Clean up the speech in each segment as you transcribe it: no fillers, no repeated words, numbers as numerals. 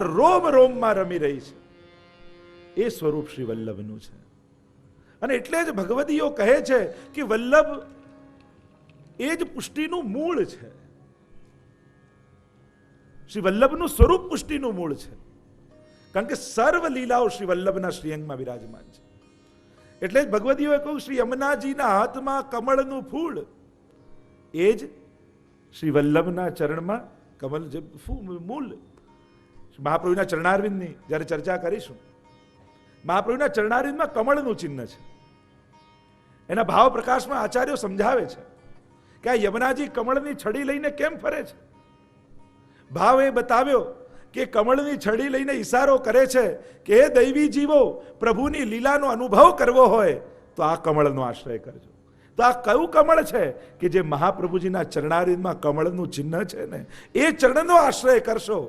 રોમ રોમમાં રમી રહી છે, એ સ્વરૂપ શ્રી વલ્લભનું છે. અને એટલે જ ભગવદીઓ કહે છે કે વલ્લભ એ જ પુષ્ટિનું મૂળ છે. શ્રી વલ્લભનું સ્વરૂપ પુષ્ટિનું મૂળ છે, કારણ કે સર્વ લીલાઓ શ્રી વલ્લભના શ્રીઅંગમાં વિરાજમાન છે. એટલે જ ભગવદીઓએ કહ્યું શ્રી યમુનાજીના હાથમાં કમળનું ફૂલ એ જ શ્રી વલ્લભના ચરણમાં કમલ જે મૂળ. મહાપ્રભુના ચરણારવિંદની જ્યારે ચર્ચા કરીશું, મહાપ્રભુના ચરણારવિંદમાં કમળનું ચિહ્ન છે. એના ભાવ પ્રકાશમાં આચાર્યો સમજાવે છે કે આ યમુનાજી કમળની છડી લઈને કેમ ફરે છે. ભાવ એ બતાવ્યો કે કમળની છડી લઈને ઈશારો કરે છે કે હે દૈવી જીવો, પ્રભુની લીલાનો અનુભવ કરવો હોય તો આ કમળનો આશ્રય કરજો. તો આ કયું કમળ છે કે જે મહાપ્રભુજીના ચરણારવિંદમાં કમળનું ચિહ્ન છે ને, એ ચરણનો આશ્રય કરશો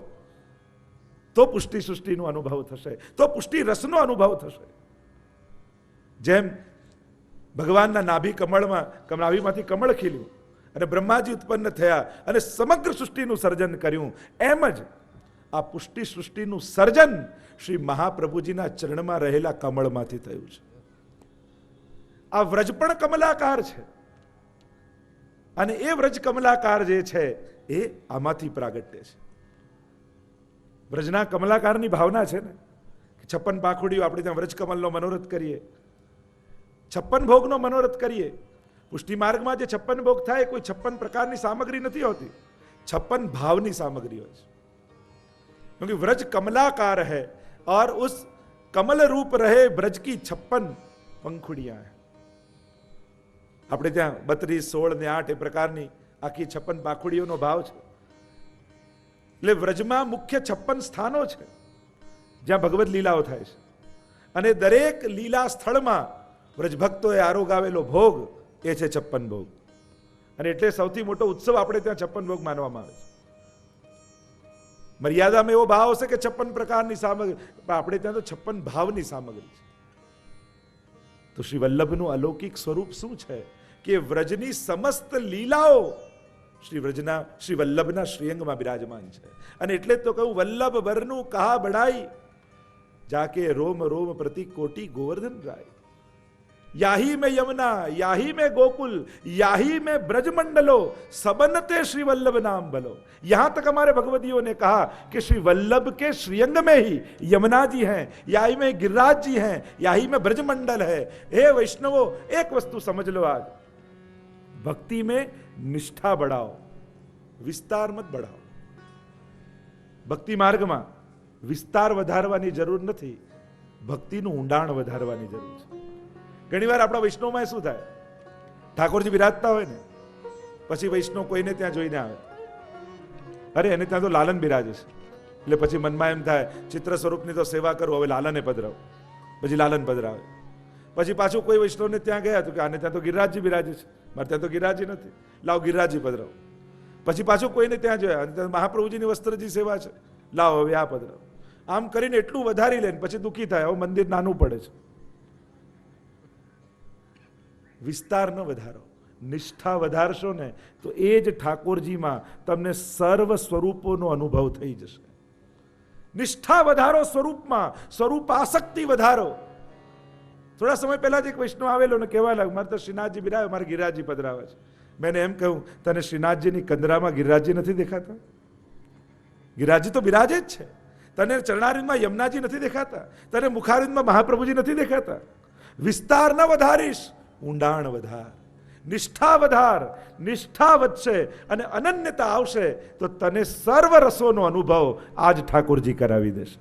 તો પુષ્ટિ સૃષ્ટિનો અનુભવ થશે, તો પુષ્ટિ રસનો અનુભવ થશે. જેમ ભગવાનના નાભી કમળમાં નાભીમાંથી કમળ ખીલ્યું અને બ્રહ્માજી ઉત્પન્ન થયા અને સમગ્ર સૃષ્ટિનું સર્જન કર્યું, એમ જ આ પુષ્ટિ સૃષ્ટિનું સર્જન શ્રી મહાપ્રભુજીના ચરણમાં રહેલા કમળમાંથી થયું છે. આ વ્રજ પણ કમલાકાર છે અને એ વ્રજ કમલાકાર જે છે એ આમાંથી પ્રાગટ્ય છે. વ્રજના કમલાકારની ભાવના છે ને, 56 પાખુડીઓ આપણે ત્યાં વ્રજ કમલનો મનોરથ કરીએ, 56 ભોગનો મનોરથ કરીએ. પુષ્ટિ માર્ગમાં જે 56 ભોગ થાય કોઈ 56 પ્રકારની સામગ્રી નથી હોતી, 56 ભાવની સામગ્રી હોય છે. क्योंकि व्रज कमलाकार है और उस कमल रूप रहे ब्रज की 56 पंखुड़ियां हैं. આપણે ત્યાં 32, 16 ને 8 એ પ્રકારની આખી 56 પાંખુડીઓનો ભાવ છે. એટલે વ્રજમાં મુખ્ય 56 સ્થાનો છે જ્યાં ભગવદ લીલાઓ થાય છે, અને દરેક લીલા સ્થળમાં વ્રજભક્તોએ આરોગાવેલો ભોગ એ છે 56 ભોગ. અને એટલે સૌથી મોટો ઉત્સવ આપણે ત્યાં 56 ભોગ માનવામાં આવે છે. મર્યાદામાં એવો ભાવ હશે કે 56 પ્રકારની સામગ્રી, પણ આપણે ત્યાં તો 56 ભાવની સામગ્રી છે. તો શ્રી વલ્લભનું અલૌકિક સ્વરૂપ શું છે કે વ્રજની સમસ્ત લીલાઓ શ્રી વલ્લભના શ્રીઅંગમાં બિરાજમાન છે. અને એટલે તો કહું વલ્લભ વરનું કહા બઢાઈ, જાકે રોમ રોમ પ્રતિ કોટી ગોવર્ધન રાય. याही में यमुना, याही में गोकुल, याही में ब्रजमंडलो, सबनते श्री वल्लभ नाम भलो. यहां तक हमारे भगवदियों ने कहा कि श्री वल्लभ के श्रीअंग में ही यमुना जी हैं, याही में गिरिराज जी हैं, याही में ब्रजमंडल है. हे वैष्णवो, एक वस्तु समझ लो आज, भक्ति में निष्ठा बढ़ाओ, विस्तार मत बढ़ाओ. ભક્તિ માર્ગમાં વિસ્તાર વધારવાની જરૂર નથી, ભક્તિનું ઊંડાણ વધારવાની જરૂર છે. ઘણી વાર આપણા વૈષ્ણવમાં શું થાય, ઠાકોરજી બિરાજતા હોય ને પછી વૈષ્ણવ કોઈને ત્યાં જોઈને આવે, અરે એને ત્યાં તો લાલન બિરાજે છે, એટલે પછી મનમાં એમ થાય ચિત્ર સ્વરૂપની તો સેવા કરું, હવે લાલને પધરાવ. પછી લાલન પધરાવે. પછી પાછું કોઈ વૈષ્ણવને ત્યાં ગયા તો કે આને ત્યાં તો ગિરિરાજજી બિરાજે છે, મારે ત્યાં તો ગિરિરાજજી નથી, લાવ ગિરિરાજજી પધરાવ. પછી પાછું કોઈને ત્યાં જોયા ત્યાં મહાપ્રભુજીની વસ્ત્રજી સેવા છે, લાવ હવે આ પધરાવ. આમ કરીને એટલું વધારી લે પછી દુઃખી થાય, હવે મંદિર નાનું પડે છે. વિસ્તાર ન વધારો, નિષ્ઠા વધારશો ને તો એ જ ઠાકોરજીમાં તમને સર્વ સ્વરૂપોનો અનુભવ થઈ જશે. નિષ્ઠા વધારો સ્વરૂપમાં, સ્વરૂપ આસક્તિ વધારો. થોડા સમય પહેલા જ એક વૈષ્ણવ આવેલો ને કહેવા લાગ્યો મારે તો શ્રીનાથજી બિરાવે, મારે ગિરિરાજજી પધરાવે છે. મેં એમ કહ્યું તને શ્રીનાથજીની કંદરામાં ગિરિરાજજી નથી દેખાતા? ગિરિરાજજી તો બિરાજે જ છે. તને ચરણારવિંદમાં યમુનાજી નથી દેખાતા? તને મુખારવિંદમાં મહાપ્રભુજી નથી દેખાતા? વિસ્તાર ન વધારીશ, ઊંડાણ વધાર, નિષ્ઠા વધાર. નિષ્ઠા વધશે અને અનન્યતા આવશે તો તને સર્વ રસોનો અનુભવ આજ ઠાકોરજી કરાવી દેશે.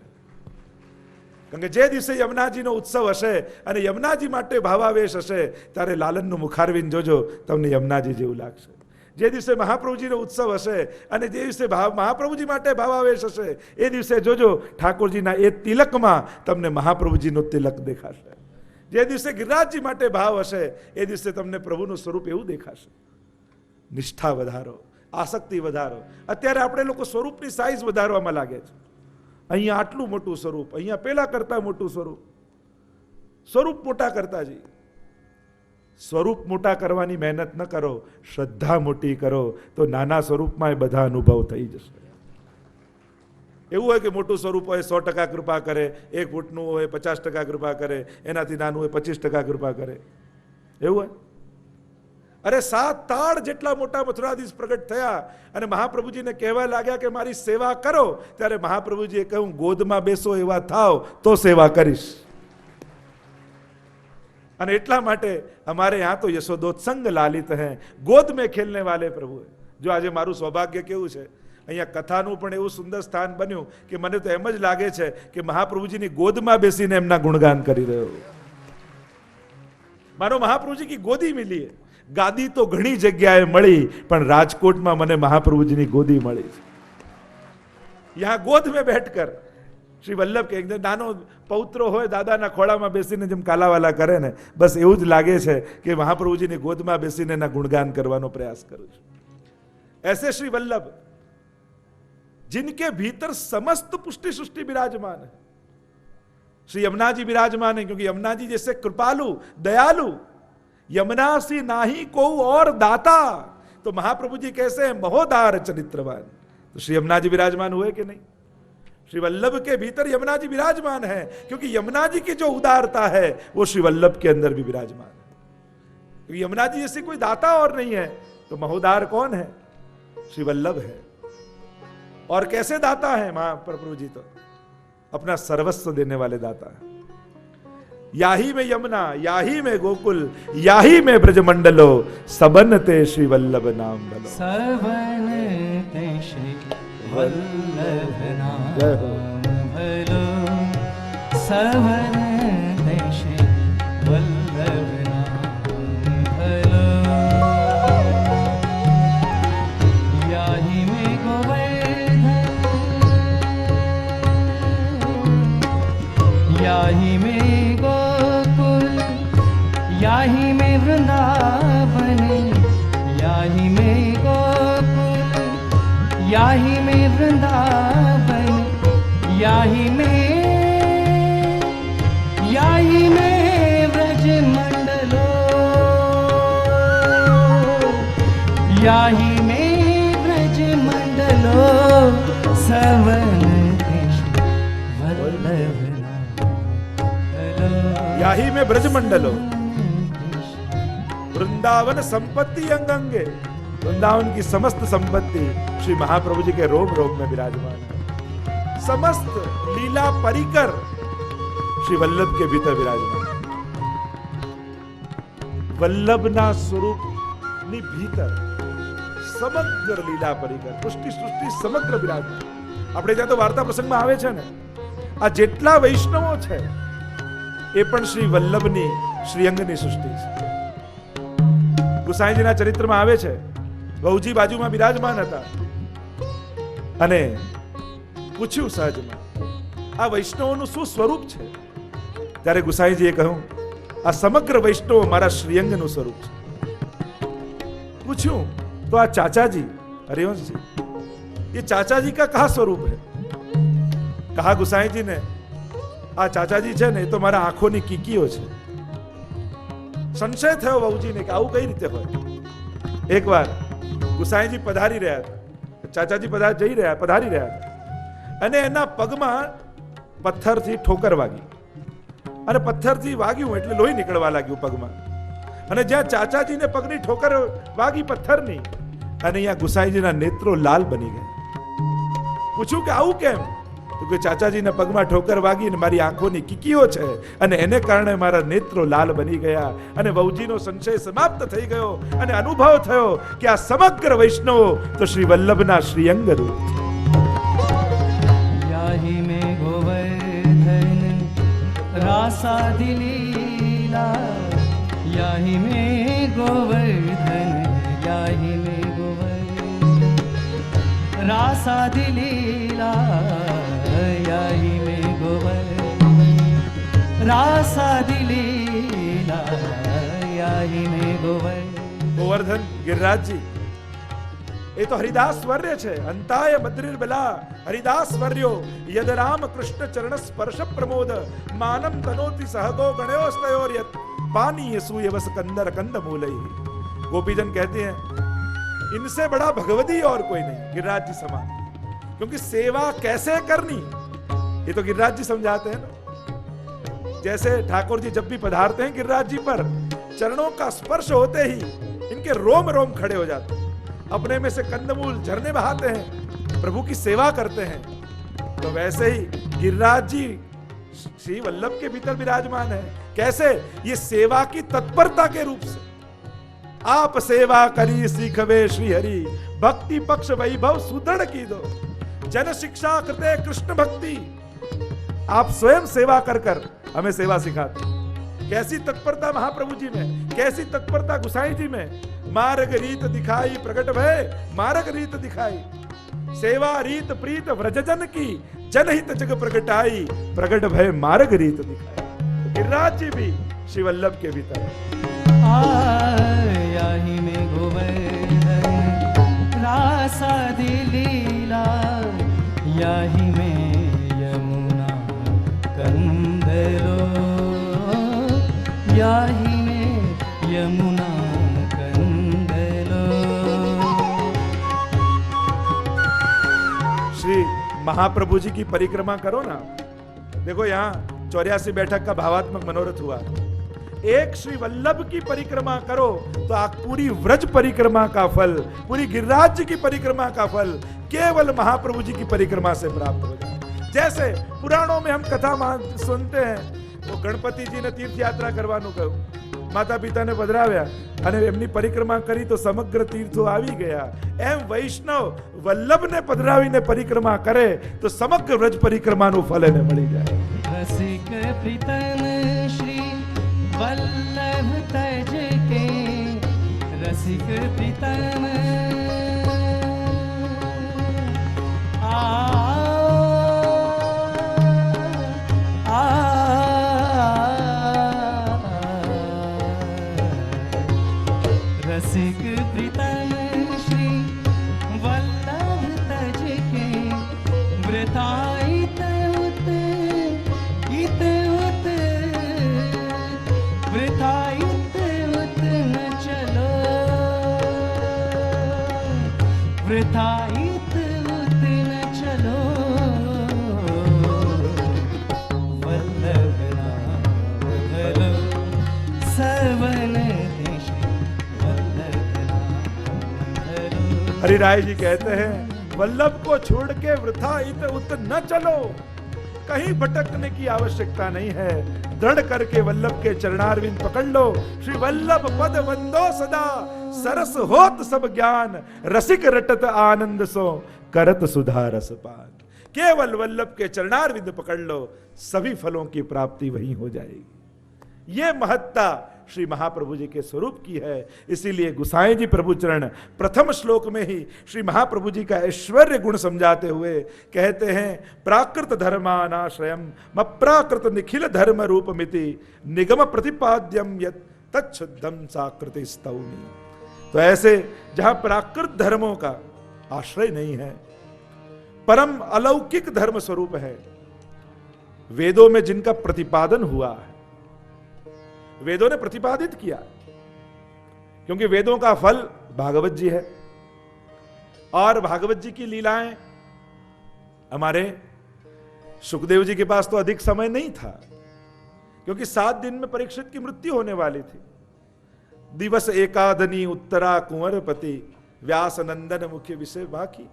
કારણ કે જે દિવસે યમુનાજીનો ઉત્સવ હશે અને યમુનાજી માટે ભાવાવેશ હશે ત્યારે લાલનનું મુખારવિંદ જોજો, તમને યમુનાજી જેવું લાગશે. જે દિવસે મહાપ્રભુજીનો ઉત્સવ હશે અને જે દિવસે મહાપ્રભુજી માટે ભાવાવેશ હશે એ દિવસે જોજો ઠાકોરજીના એ તિલકમાં તમને મહાપ્રભુજીનો તિલક દેખાશે. જે દિવસે ગિરિરાજજી માટે ભાવ હશે એ દિવસે તમને પ્રભુનું સ્વરૂપ એવું દેખાશે. નિષ્ઠા વધારો, આસક્તિ વધારો. અત્યારે આપણે લોકો સ્વરૂપની સાઈઝ વધારવામાં લાગે છે. અહીંયા આટલું મોટું સ્વરૂપ, અહીંયા પેલા કરતા મોટું સ્વરૂપ, સ્વરૂપ મોટા કરતા જઈએ. સ્વરૂપ મોટા કરવાની મહેનત ન કરો, શ્રદ્ધા મોટી કરો તો નાના સ્વરૂપમાં એ બધા અનુભવ થઈ જશે. એવું હોય કે મોટું સ્વરૂપ હોય 100% કૃપા કરે, 1 ફૂટનું હોય 50% કૃપા કરે, એનાથી નાનું હોય 25% કૃપા કરે, એવું હોય? અરે 7 તાળ જેટલા મોટા મથુરાધીશ પ્રગટ થયા અને મહાપ્રભુજીને કહેવા લાગ્યા કે મારી સેવા કરો, ત્યારે મહાપ્રભુજીએ કહ્યું ગોદમાં બેસો એવા થાવ તો સેવા કરીશ. અને એટલા માટે અમારે यहाँ તો યશોદોત્સંગ લાલિત હૈ, ગોદ में खेलने वाले प्रभु है. જો આજે મારું સૌભાગ્ય કેવું છે, અહીંયા કથાનું પણ એવું સુંદર સ્થાન બન્યું કે મને તો એમ જ લાગે છે કે મહાપ્રભુજીની ગોદમાં બેસીને એમના ગુણગાન કરી રહ્યો. મારો મહાપ્રભુજી કી ગોદી મિલી है. ગાદી તો ઘણી જગ્યાએ મળી, પણ રાજકોટમાં મને મહાપ્રભુજીની ગોદી મળી છે. यहाँ गोद में बैठकर શ્રી વલ્લભ કે એકદમ નાનો પૌત્રો હોય દાદાના ખોળામાં બેસીને જેમ કાલાવાલા કરે ને, બસ એવું જ લાગે છે કે મહાપ્રભુજીની ગોદમાં બેસીને એના ગુણગાન કરવાનો પ્રયાસ કરું છું. ऐसे श्री वल्लभ जिनके भीतर समस्त पुष्टि सृष्टि विराजमान है. श्री यमुना जी विराजमान है, क्योंकि यमुना जी जैसे कृपालु दयालु, यमुना सी नाही को और दाता, तो महाप्रभु जी कैसे हैं महोदार चरित्रवान. तो श्री यमुना जी विराजमान हुए कि नहीं? श्री वल्लभ के भीतर यमुना जी विराजमान है, क्योंकि यमुना जी की जो उदारता है वो श्री वल्लभ के अंदर भी विराजमान है. क्योंकि यमुना जी जैसे कोई दाता और नहीं है, तो महोदार कौन है? श्री वल्लभ है. और कैसे दाता है महाप्रभु जी? तो अपना सर्वस्व देने वाले दाता है. याही में यमुना, याही में गोकुल, याही में ब्रजमंडलो, सबन ते श्री वल्लभ नाम भलो. सबन ते श्री वल्लभ नाम भलो, सबन ते श्री वल्लभ नाम भलो. याही में गोवर्धन, याही में गोकुल, याही में वृंदावन, याही में गोकुल, याही में वृंदावन, याही में ब्रज मंडलो, याही में ब्रज मंडलो, सवन वल्लभ याही में ब्रजमंडलो, वृंदावन संपत्ति अंग अंगे. वृंदावन की समस्त संपत्ति श्री महाप्रभु जी के रोम रोम में विराजमान है. समस्त लीला परिकर श्री वल्लभ के भीतर विराजमान है. वल्लभना स्वरूप ની ભીતર સમગ્ર લીલા પરિકર પુષ્ટિ સૃષ્ટિ સમગ્ર વિરાજમાન. આપણે જ્યાં તો વાર્તા પ્રસંગમાં આવે છે ને, આ જેટલા વૈષ્ણવો છે એ પણ શ્રી વલ્લભની શ્રીઅંગની સૃષ્ટિ છે. ગુસાઈજીના ચરિત્રમાં આવે છે, બહુજી બાજુમાં બિરાજમાન હતા અને પૂછ્યું સહજમાં આ વૈષ્ણવોનું શું સ્વરૂપ છે? ત્યારે ગુસાઈજીએ કહ્યું આ સમગ્ર વૈષ્ણવો મારા શ્રીઅંગનું સ્વરૂપ છે. पूछूं तो आ चाचा जी हरिवंश जी, ये चाचा जी का कहा स्वरूप है? कहा गुसाई जी ने आ चाचा जी છે ને એ તો મારા આંખોની કીકીઓ છે. સંશય થયો બહુજીને કે આવું કઈ રીતે હોય. એકવાર ગુસાઈજી પધારી રહ્યા હતા, ચાચાજી પધારી રહ્યા હતા અને એના પગમાં પથ્થરથી ઠોકર વાગી અને પથ્થરથી વાગ્યું એટલે લોહી નીકળવા લાગ્યું પગમાં. અને જ્યાં ચાચાજીને પગની ઠોકર વાગી પથ્થરની, અને અહીંયા ગુસાઈજીના નેત્રો લાલ બની ગયા. પૂછ્યું કે આવું કેમ? તો કે ચાચાજીના પગમાં ઠોકર વાગી અને મારી આંખોની કીકીઓ છે અને એને કારણે મારા નેત્રો લાલ બની ગયા. અને વહુજીનો સંશય સમાપ્ત થઈ ગયો અને અનુભવ થયો કે આ સમગ્ર વૈષ્ણવો તો શ્રી વલ્લભના શ્રીઅંગ રૂપ છે. याही में गोवर्धन रासादि लीला, याही में गोवर्धन, याही में गोवर्धन रासादि लीला, याही में गोवर्धन रासादि लीला, याही में गोवर्धन गिरिराज जी એ તો હરિદાસ વર્ય છે. અંતાય બદ્રીર બલા હરિદાસ વર્યો યદ રામ કૃષ્ણ ચરણ સ્પર્શ પ્રમોદ માનમ તનોતિ સહગો ગણ્યો સ્તયોર્યત पानी सूय वस कंदर कंद मूलई. गोपीजन कहते हैं इनसे बड़ा भगवती और कोई नहीं गिरिराज जी समान, क्योंकि सेवा कैसे करनी ये तो गिरिराज जी समझाते हैं ना। जैसे ठाकुर जी जब भी पधारते हैं गिरिराज जी पर, चरणों का स्पर्श होते ही इनके रोम रोम खड़े हो जाते हैं, अपने में से कंदमूल झरने बहाते हैं, प्रभु की सेवा करते हैं। तो वैसे ही गिरिराज जी श्री वल्लभ के भीतर विराजमान है। कैसे? ये सेवा की तत्परता के रूप से। आप सेवा करी सीखवे श्री हरि, भक्ति पक्ष वैभव सुदृढ़ की दो, जन शिक्षा कृते कृष्ण भक्ति। आप स्वयं सेवा कर कर हमें सेवा सिखाते। कैसी तत्परता महाप्रभु जी में, कैसी तत्परता गुसाई जी में। मार्ग रीत दिखाई प्रकट भय मार्ग रीत दिखाई, सेवा रीत प्रीत व्रजजन की, जनहित जग प्रगटाई, प्रगट भय मार्ग रीत दिखाई। तो गिरिराज जी भी श्री वल्लभ के भीतर। याही में गोवर्धन रासादि लीला, याही में यमुना कंदलो, याही में यमुना कंदलो। श्री महाप्रभु जी की परिक्रमा करो ना। देखो यहाँ 84 बैठक का भावात्मक मनोरथ हुआ। एक श्री वल्लभ की परिक्रमा करो तो आप पूरी व्रज परिक्रमा का फल, पूरी गिरिराज जी की परिक्रमा का फल केवल महाप्रभु जी की परिक्रमा से प्राप्त हो जाए। जैसे पुराणों में हम कथा सुनते हैं, वो गणपति जी ने तीर्थ यात्रा करवानु कहू, माता पिता ने पधराव्या અને એમની પરિક્રમા કરી તો સમગ્ર તીર્થો આવી ગયા। એમ વૈષ્ણવ વલ્લભ ને પધરાવીને પરિક્રમા કરે તો સમગ્ર વ્રજ પરિક્રમાનું ફળ એને મળી જાય। रसिक प्रीतम श्री वल्लभ तज के, रसिक प्रीतम रसिक प्रीतम श्री वल्लभ तज के, वृथाइत उत इत उत, वृथाइत उत न चलो, वृथाइत उत न चलो, वल्लभ नाम धरो सवन देश, वल्लभ नाम धरो। हरिराय जी कहते हैं वल्लभ को छोड़ के वृथा इत उत न चलो, कहीं भटकने की आवश्यकता नहीं है। दृढ़ करके वल्लभ के चरणारविंद पकड़ लो। श्री वल्लभ पद वंदो सदा, सरस होत सब ज्ञान, रसिक रटत आनंद सो, करत सुधा रस पान। केवल वल्लभ के चरणारविंद पकड़ लो, सभी फलों की प्राप्ति वहीं हो जाएगी। यह महत्ता श्री महाप्रभु जी के स्वरूप की है। इसीलिए गुसाई जी प्रभु चरण प्रथम श्लोक में ही श्री महाप्रभु जी का ऐश्वर्य गुण समझाते हुए कहते हैं, प्राकृत धर्मानाश्रयम अप्राकृत निखिल धर्म रूपमिति, निगम प्रतिपाद्यम यत् तच्छुद्धम साकृति स्तौमी। तो ऐसे जहां प्राकृत धर्मों का आश्रय नहीं है, परम अलौकिक धर्म स्वरूप है, वेदों में जिनका प्रतिपादन हुआ है, वेदों ने प्रतिपादित किया, क्योंकि वेदों का फल भागवत जी है। और भागवत जी की लीलाएं, हमारे सुखदेव जी के पास तो अधिक समय नहीं था, क्योंकि 7 दिन में परीक्षित की मृत्यु होने वाली थी। दिवस एकादनी उत्तरा कुंवरपति, व्यास नंदन मुख्य विषय बाकी।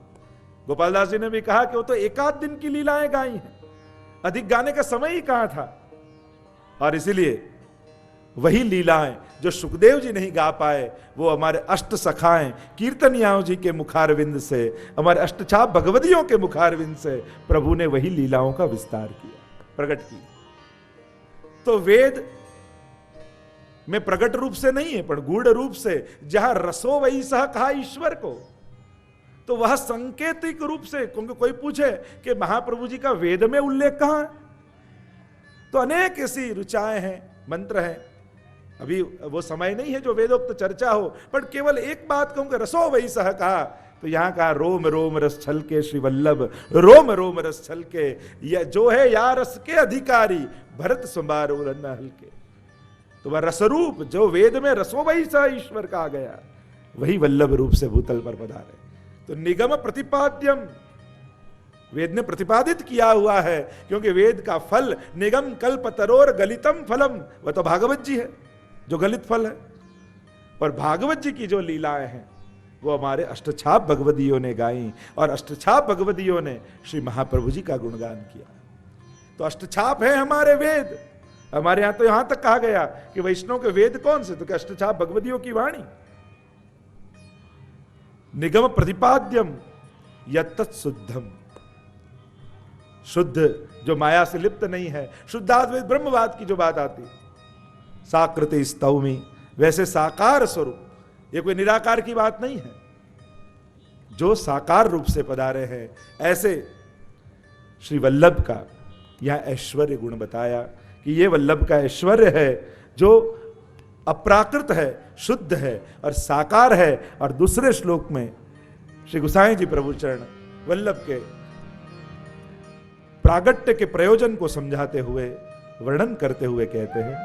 गोपालदास जी ने भी कहा कि वो तो एकाध दिन की लीलाएं गाई हैं, अधिक गाने का समय ही कहां था। और इसीलिए वही लीलाएं जो सुखदेव जी नहीं गा पाए, वो हमारे अष्ट सखाएं कीर्तनियाओं जी के मुखारविंद से, हमारे अष्टछाप भगवदियों के मुखारविंद से प्रभु ने वही लीलाओं का विस्तार किया, प्रकट किया। तो वेद में प्रकट रूप से नहीं है, पर गूढ़ रूप से, जहां रसो वही सह कहा ईश्वर को, तो वह संकेतिक रूप से, क्योंकि कोई पूछे कि महाप्रभु जी का वेद में उल्लेख कहां है, तो अनेक ऐसी ऋचाएं हैं, मंत्र हैं। अभी वो समय नहीं है जो वेदोक्त चर्चा हो, पर केवल एक बात कहूं कि रसो वही सह कहा, तो यहां कहा रोम रोम रस छल के श्री वल्लभ, रोम रोम रस छल के, या जो है या रस के अधिकारी, भरत संभार हल्के। तो वह रसरूप जो वेद में रसो वही सह ईश्वर कहा गया, वही वल्लभ रूप से भूतल पर पधारे। तो निगम प्रतिपाद्यम, वेद ने प्रतिपादित किया हुआ है, क्योंकि वेद का फल निगम कल्प तरोर गलितम फलम, वह तो भागवत जी है जो गलित फल है। और भागवत जी की जो लीलाएं हैं वो हमारे अष्टछाप भगवदियों ने गाई, और अष्टछाप भगवदियों ने श्री महाप्रभु जी का गुणगान किया। तो अष्टछाप है हमारे वेद। हमारे यहां तो यहां तक कहा गया कि वैष्णव के वेद कौन से, तो क्या अष्टछाप भगवदियों की वाणी। निगम प्रतिपाद्यम यत्तत् शुद्धम, शुद्ध जो माया से लिप्त नहीं है, शुद्धाद्वैत ब्रह्मवाद की जो बात आती, साकृति स्तौमी, वैसे साकार स्वरूप, ये कोई निराकार की बात नहीं है, जो साकार रूप से पधारे हैं, ऐसे श्री वल्लभ का यह ऐश्वर्य गुण बताया कि ये वल्लभ का ऐश्वर्य है जो अप्राकृत है, शुद्ध है और साकार है। और दूसरे श्लोक में श्री गोसाई जी प्रभु चरण वल्लभ के प्रागट्य के प्रयोजन को समझाते हुए, वर्णन करते हुए कहते हैं,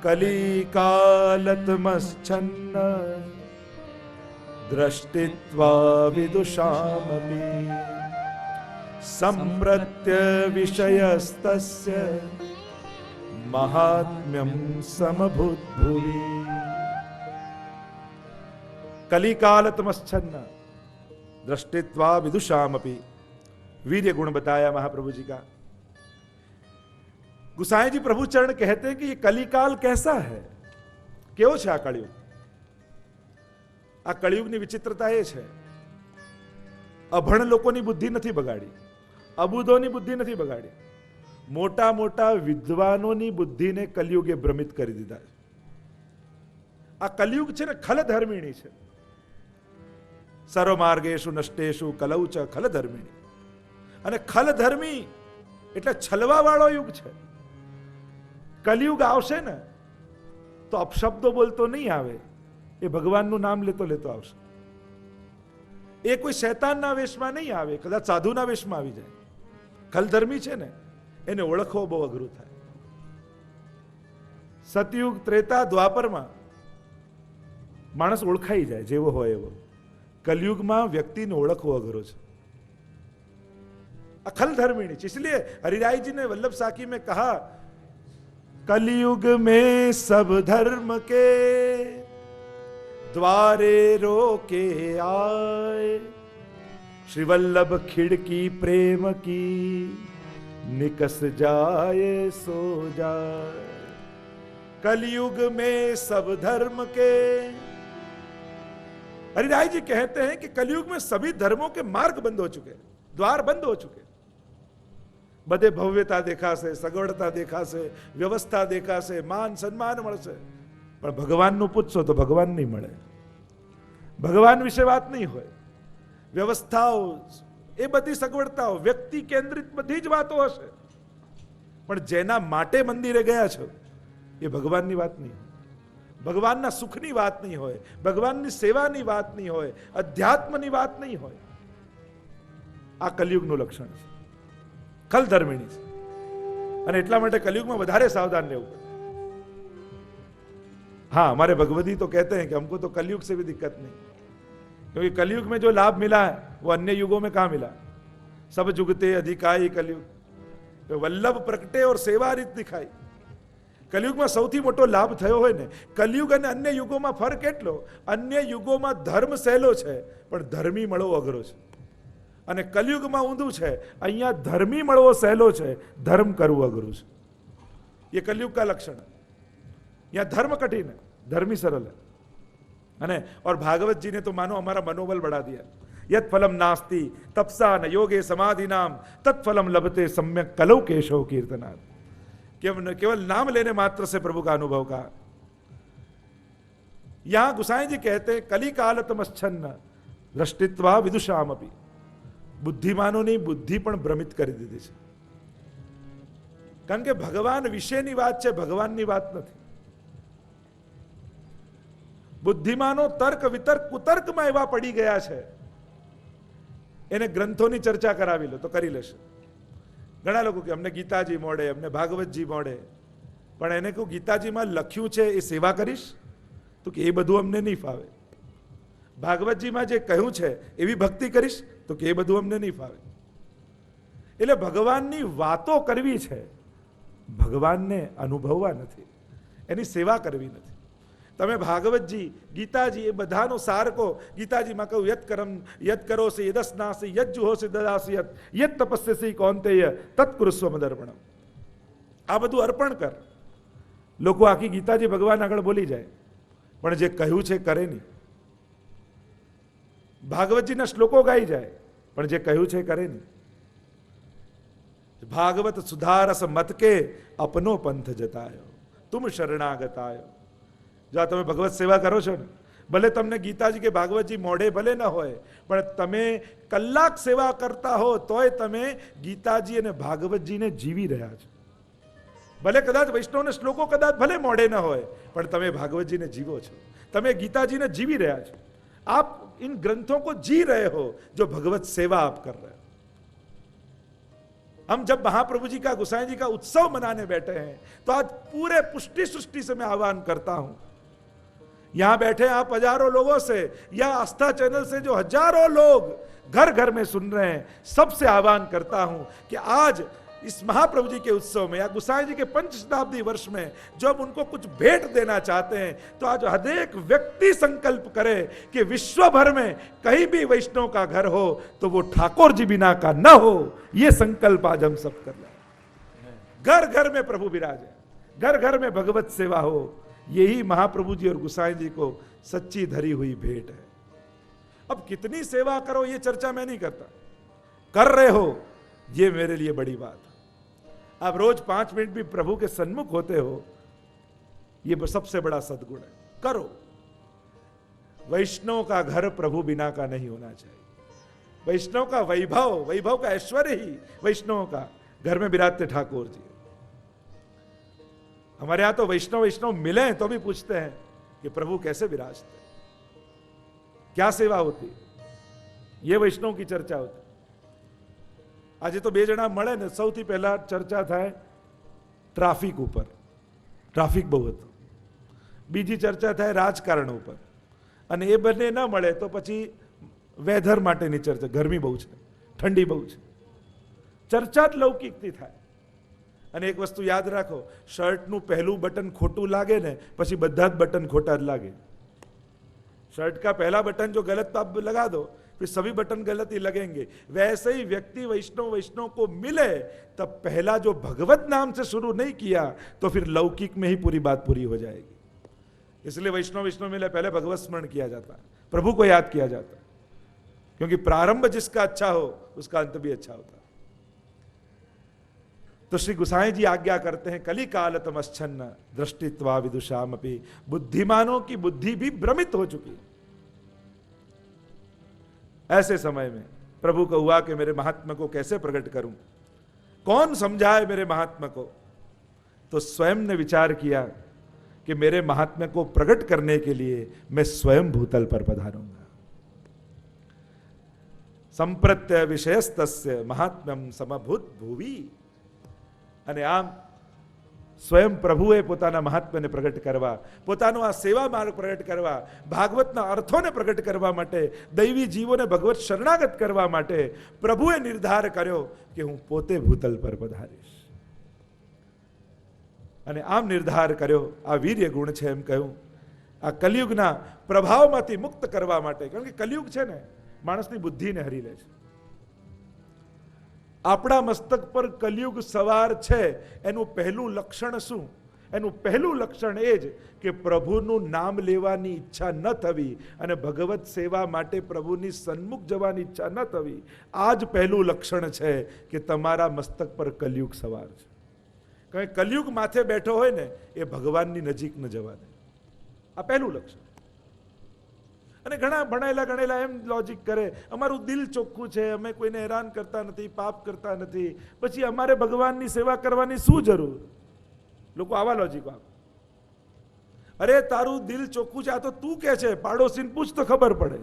कली कालतमश्चन्न दृष्टित्वा विदुषामपि सम्प्रत्य विषयस्तस्य महात्म्यं समभूद्भुवि। कलिकालतमश्चन्न दृष्टित्वा विदुषामपि, वीर्य गुण बताया महाप्रभु जी का। गुसाई जी प्रभु चरण कहते हैं कि ये कलिकाल कैसा है, केવો છે આ કળિયુગ। આ કળિયુગની વિચિત્રતા એ છે, અભણ લોકોની બુદ્ધિ નથી બગાડી, અબુધોની બુદ્ધિ નથી બગાડી, મોટા મોટા વિદ્વાનોની બુદ્ધિને કલિયુગે ભ્રમિત કરી દીધા છે। આ કલિયુગ છે ને ખલધર્મિણી છે। સર્વમાર્ગેષુ નષ્ટેષુ કલૌ ચ ખલધર્મિણી, અને ખલધર્મી એટલે છલવા વાળો યુગ છે। કલિયુગ આવશે ને તો અપશબ્દો બોલતો નહીં આવે, એ ભગવાનનું નામ લેતો લેતો આવશે। એ કોઈ શૈતાનના વેશમાં નહીં આવે, કદાચ સાધુના વેશમાં આવી જાય। ખલધર્મી છે ને એને ઓળખવો બહુ અઘરું થાય। સતયુગ, ત્રેતા, દ્વાપરમાં માણસ ઓળખાઈ જાય જેવો હોય એવો। કલયુગમાં વ્યક્તિને ઓળખવો અઘરો છે। अखल धर्मिणी, इसलिए हरिराय जी ने वल्लभ साखी में कहा, कलयुग में सब धर्म के द्वारे रोके आए, श्री वल्लभ खिड़की प्रेम की निकस जाए सो जाए। कलयुग में सब धर्म के, हरिराय जी कहते हैं कि कलयुग में सभी धर्मों के मार्ग बंद हो चुके, द्वार बंद हो चुके। બધે ભવ્યતા દેખાશે, સગવડતા દેખાશે, વ્યવસ્થા દેખાશે, માન સન્માન મળશે, પણ ભગવાનનું પૂછશો તો ભગવાન નહીં મળે। ભગવાન વિશે વાત નહીં હોય। વ્યવસ્થાઓ, એ બધી સગવડતાઓ, વ્યક્તિ કેન્દ્રિત બધી જ વાતો હશે, પણ જેના માટે મંદિરે ગયા છો એ ભગવાનની વાત નહીં હોય, ભગવાનના સુખની વાત નહીં હોય, ભગવાનની સેવાની વાત નહીં હોય, અધ્યાત્મની વાત નહીં હોય। આ કલિયુગનું લક્ષણ છે, ખલધર્મિણી છે। અને એટલા માટે कलयुग में વધારે सावधान રહેવું પડે। हाँ, हमारे भगवती तो कहते हैं कि हमको तो कलयुग से भी दिक्कत नहीं, क्योंकि कलयुग में जो लाभ मिला है वो अन्य युगों में कहां मिला। सब जुगते अधिकाई कलयुग, तो वल्लभ प्रकटे और सेवा રીત दिखाई। कलयुग में સૌથી મોટો લાભ થયો હોય ને, કલયુગ અને અન્ય યુગોમાં ફરક એટલો, અન્ય યુગોમાં ધર્મ સહેલો છે પણ ધર્મી મળવો અઘરો છે, અને કલયુગમાં ઊંધું છે, અહીંયા ધર્મી મળવો સહેલો છે, ધર્મ કરવું અઘરું છે। ये कलयुग का लक्षण है। यहाँ धर्म कठिन है, धर्मी सरल है। अने और भागवत जी ने तो मानो हमारा मनोबल बढ़ा दिया। यत फलम नास्ति तपसा न योगे समाधि नाम तत्फलम लभते सम्यक कलौ केशव कीर्तनात्। केवल नाम लेने मात्र से प्रभु का अनुभव का। यहां गुसाई जी कहते हैं कली कालतमश्छन्न दृष्टित्वा विदुषामपि, બુદ્ધિમાનોની બુદ્ધિ પણ ભ્રમિત કરી દીધી છે, કારણ કે ભગવાન વિશેની વાત છે, ભગવાનની વાત નથી। બુદ્ધિમાનો તર્ક વિતર્ક કુતર્કમાં એવા પડી ગયા છે, એને ગ્રંથોની ચર્ચા કરાવી લો તો કરી લેશે। ઘણા લોકો કે અમને ગીતાજી મોડે, અમને ભાગવતજી મોડે, પણ એને કહું ગીતાજીમાં લખ્યું છે એ સેવા કરીશ, તો કે એ બધું અમને નહીં ફાવે। ભાગવતજીમાં જે કહ્યું છે એવી ભક્તિ કરીશ તો કે એ બધું અમને નહીં ફાવે. એટલે ભગવાનની વાતો કરવી છે, ભગવાનને અનુભવવા નથી, એની સેવા કરવી નથી. તમે ભાગવતજી, ગીતાજી એ બધાનો સાર કહો. ગીતાજીમાં કહ્યું યત કરમ યત કરોસી યદસ્નાસી યત જુહોસી દદાસી યત તપસ્યસી કૌંતેય તત્કુરુસ્વ મદર્પણમ. આ બધું અર્પણ કર. લોકો આખી ગીતાજી ભગવાન આગળ બોલી જાય, પણ જે કહ્યું છે કરે નહીં. ભાગવતજીના શ્લોકો ગાઈ જાય, પણ જે કહ્યું છે કરે નહીં. ભાગવત સુધારસ મત કે અપનો પંથ જતાયો તુમ શરણાગતાયો. જો તમે ભગવત સેવા કરો છો ને, ભલે તમને ગીતાજી કે ભાગવતજી મોઢે ભલે ન હોય, પણ તમે કલાક સેવા કરતા હો તોય તમે ગીતાજી અને ભાગવતજીને જીવી રહ્યા છો. ભલે કદાચ વૈષ્ણવના શ્લોકો કદાચ ભલે મોઢે ન હોય, પણ તમે ભાગવતજીને જીવો છો, તમે ગીતાજીને જીવી રહ્યા છો. आप इन ग्रंथों को जी रहे हो जो भगवत सेवा आप कर रहे हो. हम जब महाप्रभु जी का, गोसाई जी का उत्सव मनाने बैठे हैं तो आज पूरे पुष्टि सृष्टि से मैं आह्वान करता हूं, यहां बैठे आप हजारों लोगों से या आस्था चैनल से जो हजारों लोग घर घर में सुन रहे हैं, सबसे आह्वान करता हूं कि आज इस महाप्रभु जी के उत्सव में या गोसाई जी के पंच शताब्दी वर्ष में जब उनको कुछ भेंट देना चाहते हैं तो आज हर एक व्यक्ति संकल्प करे कि विश्व भर में कहीं भी वैष्णव का घर हो तो वो ठाकुर जी बिना का न हो. ये संकल्प आज हम सब कर रहे हैं. घर घर में प्रभु विराजे, घर घर में भगवत सेवा हो. यही महाप्रभु जी और गोसाई जी को सच्ची धरी हुई भेंट है. अब कितनी सेवा करो ये चर्चा मैं नहीं करता, कर रहे हो ये मेरे लिए बड़ी बात है. आप रोज 5 मिनट भी प्रभु के सन्मुख होते हो, ये सबसे बड़ा सद्गुण है. करो. वैष्णव का घर प्रभु बिना का नहीं होना चाहिए. वैष्णव का वैभव, वैभव का ऐश्वर्य ही वैष्णव का घर में विराजते ठाकुर जी. हमारे यहां तो वैष्णव मिले तो भी पूछते हैं कि प्रभु कैसे विराजते, क्या सेवा होती. ये वैष्णव की चर्चा होती. આજે તો બે જણા મળે ને સૌથી પહેલા ચર્ચા થાય ટ્રાફિક ઉપર, ટ્રાફિક બહુ હતું. બીજી ચર્ચા થાય રાજકારણ ઉપર, અને એ બંને ન મળે તો પછી વેધર માટેની ચર્ચા, ગરમી બહુ છે, ઠંડી બહુ છે. ચર્ચા જ લૌકિકથી થાય. અને એક વસ્તુ યાદ રાખો, શર્ટનું પહેલું બટન ખોટું લાગે ને પછી બધા જ બટન खोटा લાગે. शर्ट का पहला बटन जो गलत आप लगा दो फिर सभी बटन गलत ही लगेंगे. वैसे ही व्यक्ति वैष्णव को मिले तब पहला जो भगवत नाम से शुरू नहीं किया तो फिर लौकिक में ही पूरी बात पूरी हो जाएगी. इसलिए वैष्णव मिले पहले भगवत स्मरण किया जाता है, प्रभु को याद किया जाता है, क्योंकि प्रारंभ जिसका अच्छा हो उसका अंत भी अच्छा होता है. तो श्री गोसाई जी आज्ञा करते हैं कली काल तमश्चन्न दृष्टित्वा विदुषाम अपि. बुद्धिमानों की बुद्धि भी भ्रमित हो चुकी. ऐसे समय में प्रभु को हुआ कि मेरे महात्मा को कैसे प्रकट करूं, कौन समझाए मेरे महात्मा को. तो स्वयं ने विचार किया कि मेरे महात्मा को प्रकट करने के लिए मैं स्वयं भूतल पर पधारूंगा. संप्रत्य विषयस्तस्य महात्म्यम समभूत भुवि. અને આમ સ્વયં પ્રભુએ પોતાના મહાત્મ્યને પ્રગટ કરવા, પોતાનો આ સેવા માર્ગ પ્રગટ કરવા, ભાગવતના અર્થોને પ્રગટ કરવા માટે, દૈવી જીવોને ભગવત શરણાગત કરવા માટે પ્રભુએ નિર્ધાર કર્યો કે હું પોતે ભૂતલ પર પધારીશ. અને આમ નિર્ધાર કર્યો. આ વીર્ય ગુણ છે એમ કહ્યું. આ કલિયુગના પ્રભાવમાંથી મુક્ત કરવા માટે, કારણ કે કલિયુગ છે ને માણસની બુદ્ધિને હરી લે છે. આપણા મસ્તક પર કલિયુગ સવાર છે એનું પહેલું લક્ષણ શું? એનું પહેલું લક્ષણ એ જ કે પ્રભુનું નામ લેવાની ઈચ્છા ન થવી અને ભગવત સેવા માટે પ્રભુની સન્મુખ જવાની ઈચ્છા ન થવી. આ જ પહેલું લક્ષણ છે કે તમારા મસ્તક પર કલિયુગ સવાર છે. કારણ કે કલિયુગ માથે બેઠો હોય ને એ ભગવાનની નજીક ન જવા દે. આ પહેલું લક્ષણ. અને ઘણા ભણાયેલા ગણેલા એમ લોજિક કરે અમારું દિલ ચોખ્ખું છે, અમે કોઈને હેરાન કરતા નથી, પાપ કરતા નથી, પછી અમારે ભગવાનની સેવા કરવાની શું જરૂર. લોકો આવા લોજિક આપે. અરે તારું દિલ ચોખ્ખું છે આ તો તું કે છે, પાડોશીને પૂછ તો ખબર પડે.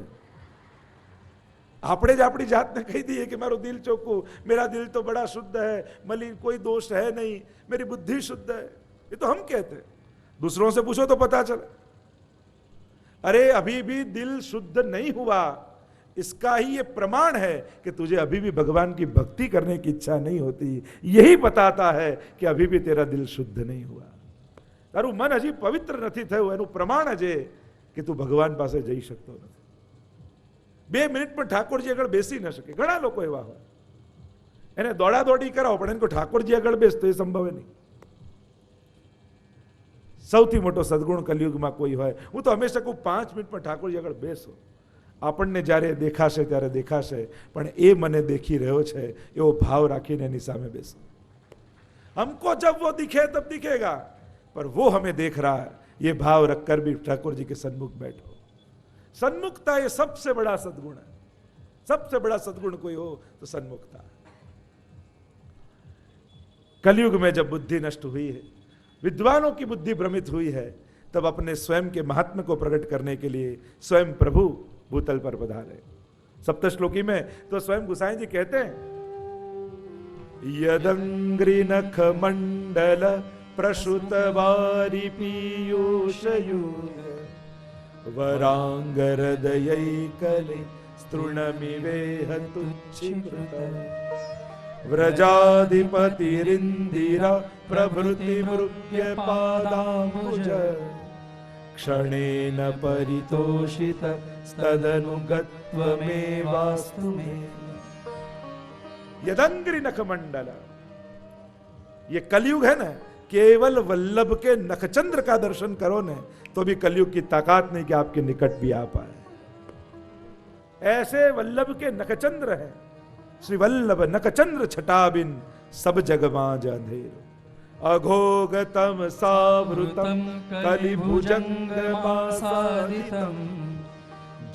આપણે જ આપણી જાતને કહી દઈએ કે મારું દિલ ચોખ્ખું, मेरा दिल तो बड़ा शुद्ध है, मलिन कोई दोष है नहीं, मेरी बुद्धि शुद्ध है. ये तो हम कहते हैं, दूसरों से पूछो तो पता चले. अरे अभी भी दिल शुद्ध नहीं हुआ, इसका ही ये प्रमाण है कि तुझे अभी भी भगवान की भक्ति करने की इच्छा नहीं होती। यही बताता है कि अभी भी तेरा दिल शुद्ध नहीं हुआ, તારું મન હજી પવિત્ર નથી થયું, એનું પ્રમાણ છે કે તું ભગવાન પાસે જઈ શકતો નથી. 2 મિનિટ પણ ઠાકોરજી આગળ બેસી ન શકે. ઘણા લોકો એવા હોય, એને દોડાદોડી કરાવો પણ એને કોઈ ઠાકોરજી આગળ બેસતો એ સંભવ નહીં. સૌથી મોટો સદગુણ કલયુગમાં કોઈ હોય, હું તો હંમેશા કહું 5 મિનિટ પણ ઠાકોરજી આગળ બેસો. આપણને જ્યારે દેખાશે ત્યારે દેખાશે, પણ એ મને દેખી રહ્યો છે એવો ભાવ રાખીને એની સામે બેસો. हमको जब वो दिखे तब दिखेगा, पर वो हमें देख रहा है, ये भाव रखकर भी ठाकुर जी के सन्मुख बैठो. सन्मुखता ये सबसे बड़ा सद्गुण है. सबसे बड़ा सद्गुण कोई हो तो सन्मुखता. कलयुग में जब बुद्धि नष्ट हुई है, विद्वानों की बुद्धि भ्रमित हुई है, तब अपने स्वयं के महात्म्य को प्रकट करने के लिए स्वयं प्रभु भूतल पर पधारे. सप्तश्लोकी में तो स्वयं गुसाई जी कहते हैं, यदंग्रि नख मंडल प्रसुत वारि पीयूषयूर वरांग हृदयैकले स्तृणमिवेह तुच्छिमृत व्रजाधिपतिरिन्दिरा प्रभृति मृग्य पादाम्बुज क्षणेन परितोषित तदनुगत्वमेवास्तु मे. यदंग्रि नख मंडल, ये कलयुग है ना, केवल वल्लभ के नखचंद्र का दर्शन करो ने तो भी कलयुग की ताकत नहीं कि आपके निकट भी आ पाए. ऐसे वल्लभ के नखचंद्र हैं. श्री वल्लभ नखचंद्र छटाबिन सब जग मांझ अंधेर अघोगतम सावृतम कलिभुजंग मासादितम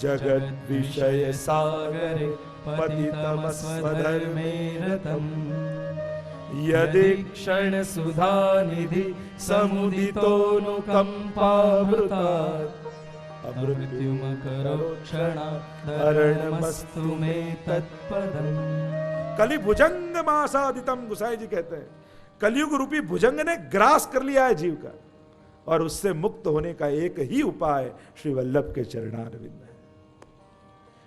जगद विषय सागरे पतितमस्वधर्मे रतम यदीक्षण सुधा निधि समुदितोऽनुकंपावृतात् अमृत्युमकरोक्षणारणमस्तु मे तत्पदम्. कलि भुजंग मासादितम, गुसाई जी कहते हैं कलयुग रूपी भुजंग ने ग्रास कर लिया है जीव का, और उससे मुक्त होने का एक ही उपाय श्री वल्लभ के चरणारविंद है.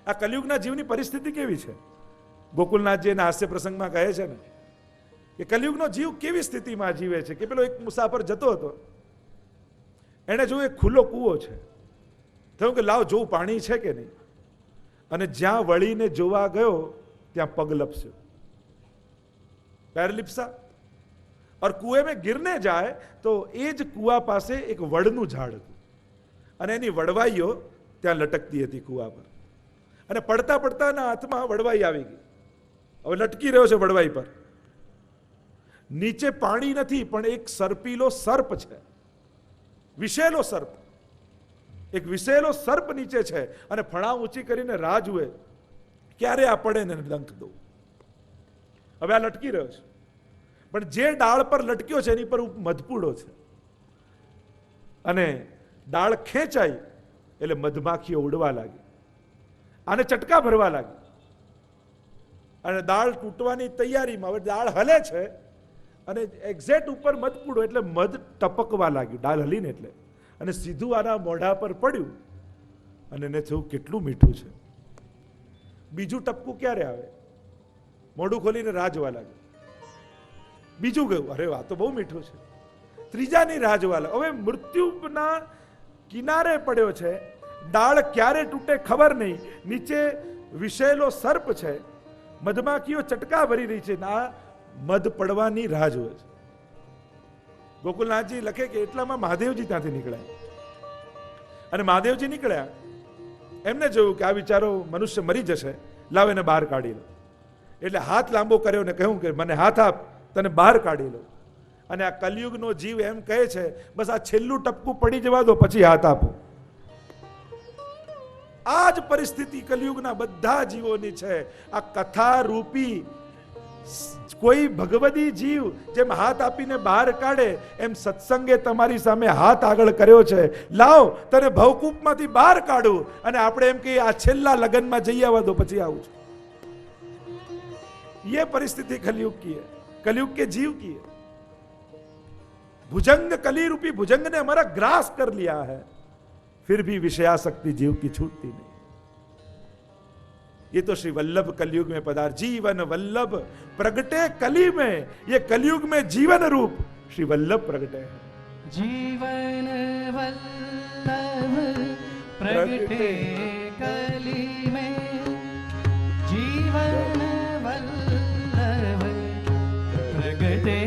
આ કલયુગના જીવની પરિસ્થિતિ કેવી છે? ગોકુલનાથજી એના હાસ્ય પ્રસંગમાં કહે છે ને કે કલયુગનો જીવ કેવી સ્થિતિમાં જીવે છે કે પેલો એક મુસાફર જતો હતો, એને જોયું એક ખુલ્લો કૂવો છે, થયું કે લાવ જોવું પાણી છે કે નહીં, અને જ્યાં વળીને જોવા ગયો ત્યાં પગ લપસ્યો, पैर लिप्सा, और कुएं में गिरने जाए तो એ જ કુવા પાસે એક વડનું ઝાડ હતું અને એની વડવાઈઓ ત્યાં લટકતી હતી કુવા પર, અને પડતા પડતા એના હાથમાં વડવાઈ આવી ગઈ. હવે લટકી રહ્યો છે વડવાઈ પર, નીચે પાણી નથી પણ એક સર્પીલો સર્પ છે, વિશેલો સર્પ, એક વિશેલો સર્પ નીચે છે, અને ફણા ઊંચી કરીને રાહ જુએ ક્યારે આ પડે ને ડંખ દો. હવે આ લટકી રહ્યો છે, પણ જે ડાળ પર લટક્યો છે એની પર મધપૂડો છે, અને ડાળ ખેંચાઈ એટલે મધમાખીઓ ઉડવા લાગી, આને ચટકા ભરવા લાગી, અને દાળ તૂટવાની તૈયારીમાં હવે દાળ હલે છે, અને એક્ઝેક્ટ ઉપર મધપૂડો એટલે મધ ટપકવા લાગ્યું દાળ હલીને, એટલે અને સીધું આના મોઢા પર પડ્યું, અને એને થયું કેટલું મીઠું છે. બીજું ટપકું ક્યારે આવે? મોઢું ખોલીને રાહ જોવા લાગ્યું. બીજું ગયું, અરે આ તો બહુ મીઠું છે. ત્રીજાની રાહ જોવા લાગ્યું. હવે મૃત્યુના કિનારે પડ્યો છે, ડાળ ક્યારે તૂટે ખબર નહીં, નીચે વિશેલો સર્પ છે, મધમાખીઓ ચટકા ભરી રહી છે, આ મધ પડવાની રાહ જોવે છે. ગોકુલનાથજી લખે કે એટલામાં મહાદેવજી ત્યાંથી નીકળ્યા, અને મહાદેવજી નીકળ્યા, એમને જોયું કે આ વિચારો મનુષ્ય મરી જશે, લાવ એને બહાર કાઢી લો. એટલે હાથ લાંબો કર્યો ને કહ્યું કે મને હાથ આપ, તને બહાર કાઢી લો. અને આ કલયુગનો જીવ એમ કહે છે બસ આ છેલ્લું ટપકું પડી જવા દો પછી હાથ આપો. આ જ પરિસ્થિતિ કલયુગના બધા જીવોની છે. આ કથા રૂપી કોઈ ભગવદી જીવ જેમ હાથ આપીને બહાર કાઢે એમ સત્સંગે તમારી સામે હાથ આગળ કર્યો છે, લાવ તને ભવકૂપમાંથી બહાર કાઢું, અને આપણે એમ કહીએ આ છેલ્લા લગ્નમાં જઈ આવવા દો પછી આવું છું. ये परिस्थिति कलयुग की है, कलयुग के जीव की है. भुजंग कली रूपी भुजंग ने हमारा ग्रास कर लिया है, फिर भी विषयासक्ति जीव की छूटती नहीं। ये तो श्री वल्लभ कलयुग में पधार, जीवन वल्लभ प्रगटे कली में, ये कलयुग में जीवन रूप श्री वल्लभ प्रगटे हैं। जीवन वल्लभ प्रगटे कली में, जीवन वल्लभ प्रगटे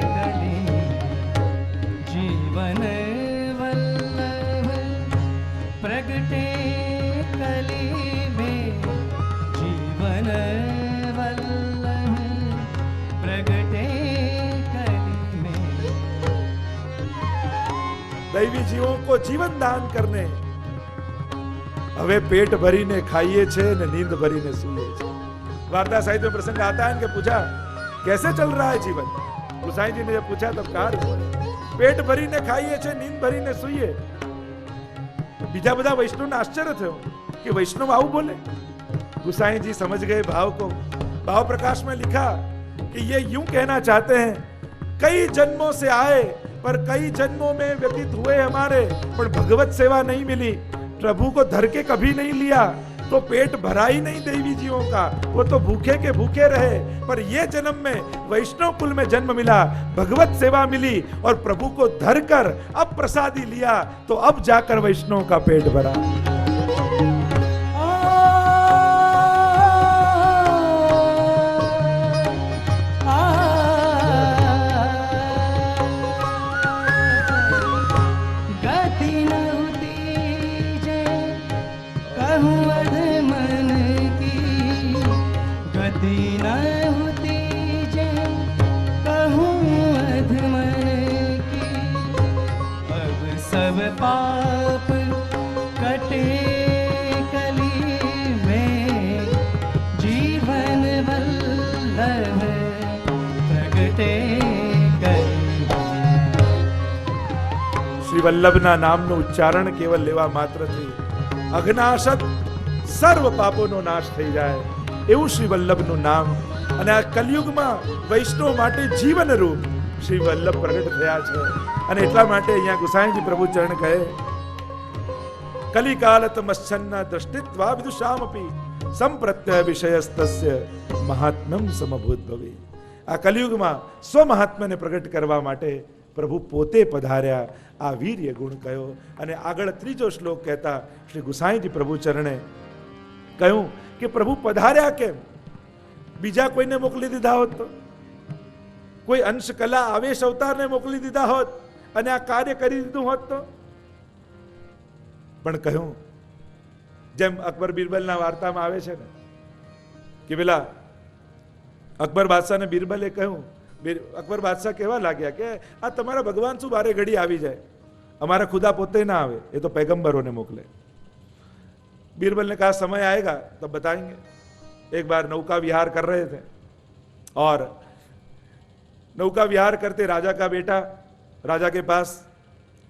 कली में, जीवन वल्लभ प्रगटे कली में, जीवन वल्लभ प्रगटे कली में। दैवी जीवों को जीवन दान करने હવે પેટ ભરીને ખાઈએ છે ને નીંદ ભરીને સૂઈએ છે। वार्ता साहित्य में प्रसंग आता है, इनके पूछा कैसे चल रहा है जीवन। गुसाई जी ने जब पूछा तब कहा पेट भरीने खाઈએ છે, નીંદ ભરીને સૂઈએ। બીજા બધા વૈષ્ણવને આશ્ચર્ય થયો कि वैष्णव आऊ बोले। गुसाई जी समझ गए भाव को। भाव प्रकाश में लिखा कि ये यूं कहना चाहते हैं, कई जन्मों से आए पर कई जन्मों में व्यतीत हुए हमारे, पर भगवत सेवा नहीं मिली, प्रभु को धर के कभी नहीं लिया, तो पेट भरा ही नहीं देवी जीवों का, वो तो भूखे के भूखे रहे। पर ये जन्म में वैष्णव कुल में जन्म मिला, भगवत सेवा मिली और प्रभु को धर कर अब प्रसादी लिया, तो अब जाकर वैष्णव का पेट भरा। पाप कटे कली में, जीवन वल्लभ प्रगटे कली में। શ્રી વલ્લભના નામનું ઉચ્ચારણ કેવલ લેવા માત્રથી અઘ્નાશત સર્વ પાપોનો નાશ થઈ જાય એવું શ્રી વલ્લભનું નામ। અને આ કલયુગમાં વૈષ્ણવ માટે જીવન રૂપ શ્રી વલ્લભ પ્રગટ થયા છે। અને એટલા માટે અહીંયા ગુસાઈજી પ્રભુ ચરણ કહે, કલિકાલ તમશ્ચન્ન દૃષ્ટિત્વા વિદુષામપી સંપ્રત્યય વિષયસ્તસ્ય મહાત્મ્યમ સમભૂત ભવે। આ કલિયુગમાં સ્વ મહાત્મ્યને પ્રગટ કરવા માટે પ્રભુ પોતે પધાર્યા, આ વીર્ય ગુણ કયો। અને આગળ ત્રીજો શ્લોક કહેતા શ્રી ગુસાઈજી પ્રભુ ચરણે કહ્યું કે પ્રભુ પધાર્યા કેમ? બીજા કોઈને મોકલી દીધા હોત તો, કોઈ અંશ કલા આવેશ અવતારને મોકલી દીધા હોત અને આ કાર્ય કરી દીધું હોત તો। પણ કહ્યું જેમ અકબર બીરબલના વાર્તામાં આવે છે ને કે પેલા અકબર બાદશાહને બીરબલે કહ્યું, અકબર બાદશાહ કહેવા લાગ્યા કે આ તમારા ભગવાન શું બારે ઘડી આવી જાય, અમારા खुदा પોતે ના આવે, એ તો पैगंबरों ने मोकले। बीरबल ने कहा समय आएगा तब बताएंगे। एक बार नौका विहार कर रहे थे और नौका विहार करते राजा का बेटा राजा के पास,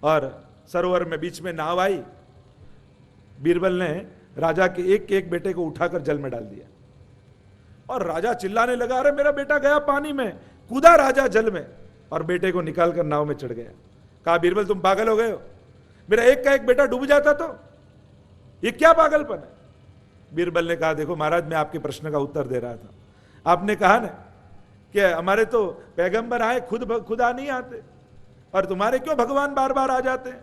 और सरोवर में बीच में नाव आई। बीरबल ने राजा के एक बेटे को उठाकर जल में डाल दिया और राजा चिल्लाने लगा, अरे मेरा बेटा गया पानी में। कूदा राजा जल में और बेटे को निकालकर नाव में चढ़ गया। कहा बीरबल तुम पागल हो गए हो, मेरा एक का एक बेटा डूब जाता तो ये क्या पागलपन है। बीरबल ने कहा देखो महाराज, मैं आपके प्रश्न का उत्तर दे रहा था। आपने कहा ना कि हमारे तो पैगंबर आए खुदा नहीं आते, और तुम्हारे क्यों भगवान बार बार आ जाते हैं।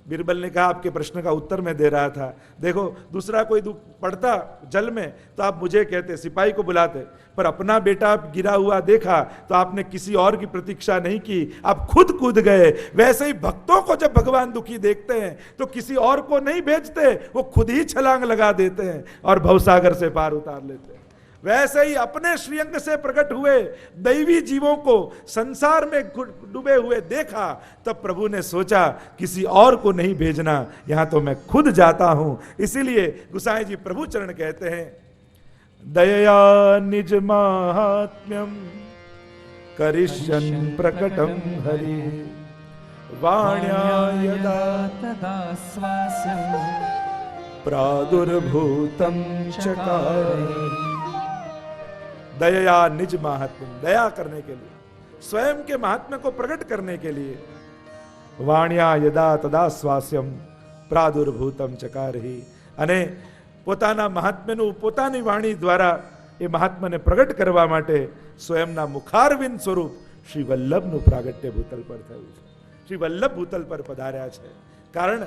बीरबल ने कहा आपके प्रश्न का उत्तर मैं दे रहा था। देखो दूसरा कोई पड़ता जल में तो आप मुझे कहते, सिपाही को बुलाते, पर अपना बेटा गिरा हुआ देखा तो आपने किसी और की प्रतीक्षा नहीं की, आप खुद कूद गए। वैसे ही भक्तों को जब भगवान दुखी देखते हैं तो किसी और को नहीं भेजते, वो खुद ही छलांग लगा देते हैं और भवसागर से पार उतार लेते हैं। वैसे ही अपने श्रीअंग से प्रकट हुए दैवी जीवों को संसार में डूबे हुए देखा, तब प्रभु ने सोचा किसी और को नहीं भेजना, यहां तो मैं खुद जाता हूं। इसीलिए गुसाई जी प्रभु चरण कहते हैं, दयया निज महात्म्यम करिष्यन् प्रकटम हरि वाण्या यदा तदा स्वास्यं प्रादुर्भूतं चकारे। दया निज महात्म्य, दया करने के लिए, स्वयं के महात्म्य को प्रकट करने के लिए, वाण्या यदा तदा स्वास्यम પ્રાદુર્ભૂતમ ચકારહી. અને પોતાના મહાત્મ્યનું પોતાની વાણી દ્વારા એ મહાત્માને પ્રગટ કરવા માટે સ્વયંના મુખારવિંદ સ્વરૂપ શ્રી વલ્લભનું પ્રાગટ્ય ભૂતલ પર થયું છે. શ્રી વલ્લભ ભૂતલ પર પધાર્યા છે. કારણ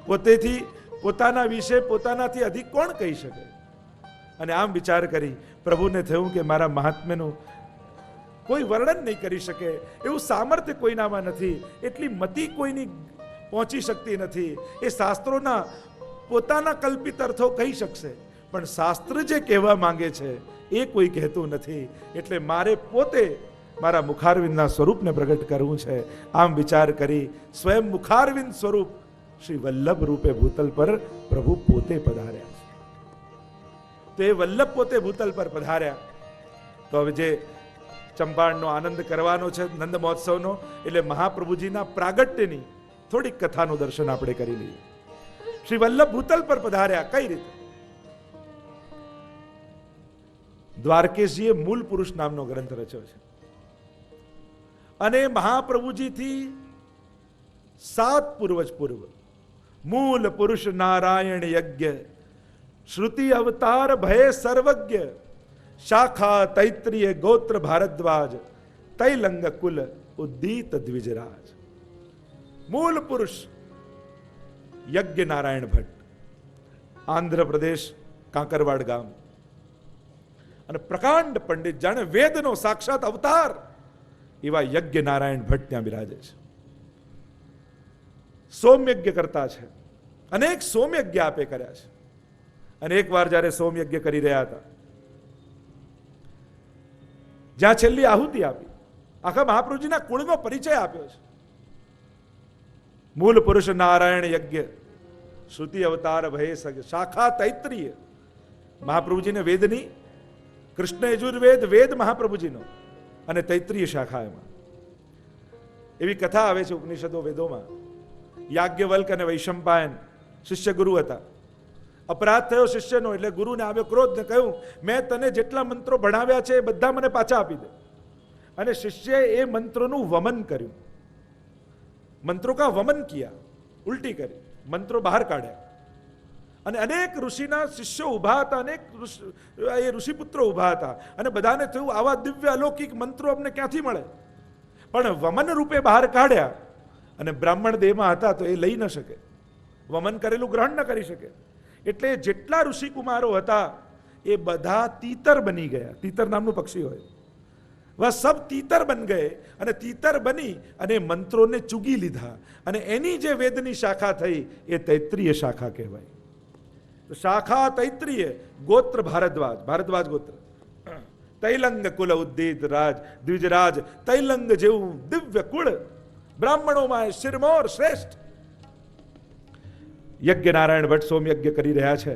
પોતેથી પોતાના વિશે પોતાનાથી અધિક કોણ કહી શકે. અને આમ વિચાર કરી પ્રભુને થયું કે મારા મહાત્મ્યનું કોઈ વર્ણન નહીં કરી શકે એવું સામર્થ્ય કોઈનામાં નથી, એટલી મતિ કોઈની પહોંચી શકતી નથી. એ શાસ્ત્રોના પોતાના કલ્પિત અર્થો કહી શકશે, પણ શાસ્ત્ર જે કહેવા માંગે છે એ કોઈ કહેતું નથી. એટલે મારે પોતે મારા મુખારવિંદના સ્વરૂપને પ્રગટ કરવું છે. આમ વિચાર કરી સ્વયં મુખારવિંદ સ્વરૂપ શ્રી વલ્લભ રૂપે ભૂતલ પર પ્રભુ પોતે પધાર્યા છે. તો એ વલ્લભ પોતે ભૂતલ પર પધાર્યા. તો હવે જે ચંપારણનો આનંદ કરવાનો છે નંદ મહોત્સવનો, એટલે મહાપ્રભુજીના પ્રાગટ્યની થોડીક કથાનું દર્શન આપણે કરી લઈએ. શ્રી વલ્લભ ભૂતલ પર પધાર્યા કઈ રીતે? દ્વારકેશજીએ મૂલ પુરુષ નામનો ગ્રંથ રચ્યો છે અને મહાપ્રભુજીથી 7 પૂર્વજ પૂર્વ મૂલ પુરુષ નારાયણ યજ્ઞ શ્રુતિ અવતાર ભય સર્વજ્ઞ શાખા તૈત્રીય ગોત્ર ભારદ્વાજ તૈલંગ કુલ ઉદ્દીત દ્વિજરાજ. મૂલ પુરુષ યજ્ઞ નારાયણ ભટ્ટ, આંધ્રપ્રદેશ કાંકરવાડ ગામ. અને પ્રકાંડ પંડિત, જાણે વેદનો સાક્ષાત અવતાર એવા યજ્ઞ નારાયણ ભટ્ટ ત્યાં બિરાજે છે. સોમયજ્ઞ કરતા છે, અનેક સોમયજ્ઞ આપે કર્યા છે. અને એક વાર જ્યારે સોમયજ્ઞ કરી રહ્યા હતા, જ્યાં છેલ્લી આહુતિ આપી, આખા મહાપ્રભુજીના કુળનો પરિચય આપ્યો છે. મૂળ પુરુષ નારાયણ યજ્ઞ શ્રુતિ અવતાર ભય સગ શાખા તૈત્રીય. મહાપ્રભુજીને વેદની, કૃષ્ણ યજુર્વેદ વેદ મહાપ્રભુજીનો અને તૈત્રીય શાખા. એમાં એવી કથા આવે છે ઉપનિષદો વેદોમાં. યાજ્ઞવલ્ક અને વૈશંપાયન શિષ્ય ગુરુ હતા. અપરાધ થયો શિષ્યનો, એટલે ગુરુને આવ્યો ક્રોધ ને કહ્યું, મેં તને જેટલા મંત્રો ભણાવ્યા છે એ બધા મને પાછા આપી દે. અને શિષ્યએ એ મંત્રોનું વમન કર્યું. મંત્રો કા વમન કિયા, ઉલટી કરી મંત્રો બહાર કાઢ્યા. અને અનેક ઋષિના શિષ્યો ઉભા હતા, અનેક એ ઋષિપુત્રો ઉભા હતા. અને બધાને થયું આવા દિવ્ય અલૌકિક મંત્રો અમને ક્યાંથી મળે? પણ વમન રૂપે બહાર કાઢ્યા. અને બ્રાહ્મણ દેહમાં હતા તો એ લઈ ન શકે, વમન કરેલું ગ્રહણ ન કરી શકે. એટલે જેટલા ઋષિકુમારો હતા એ બધા તીતર બની ગયા. તીતર નામનું પક્ષી હોય, વહ સબ તીતર બન ગયે. અને તીતર બની અને મંત્રોને ચૂગી લીધા. અને એની જે વેદની શાખા થઈ એ તૈત્રીય શાખા કહેવાય. તો શાખા તૈત્રીય, ગોત્ર ભારદ્વાજ, ભારદ્વાજ ગોત્ર. તૈલંગ કુલ ઉદ્દીત રાજ દ્વિજરાજ. તૈલંગ જેવું દિવ્ય કુળ, બ્રાહ્મણોમાં શિરમોર શ્રેષ્ઠ. યજ્ઞ નારાયણ ભટ્ટ સોમયજ્ઞ કરી રહ્યા છે.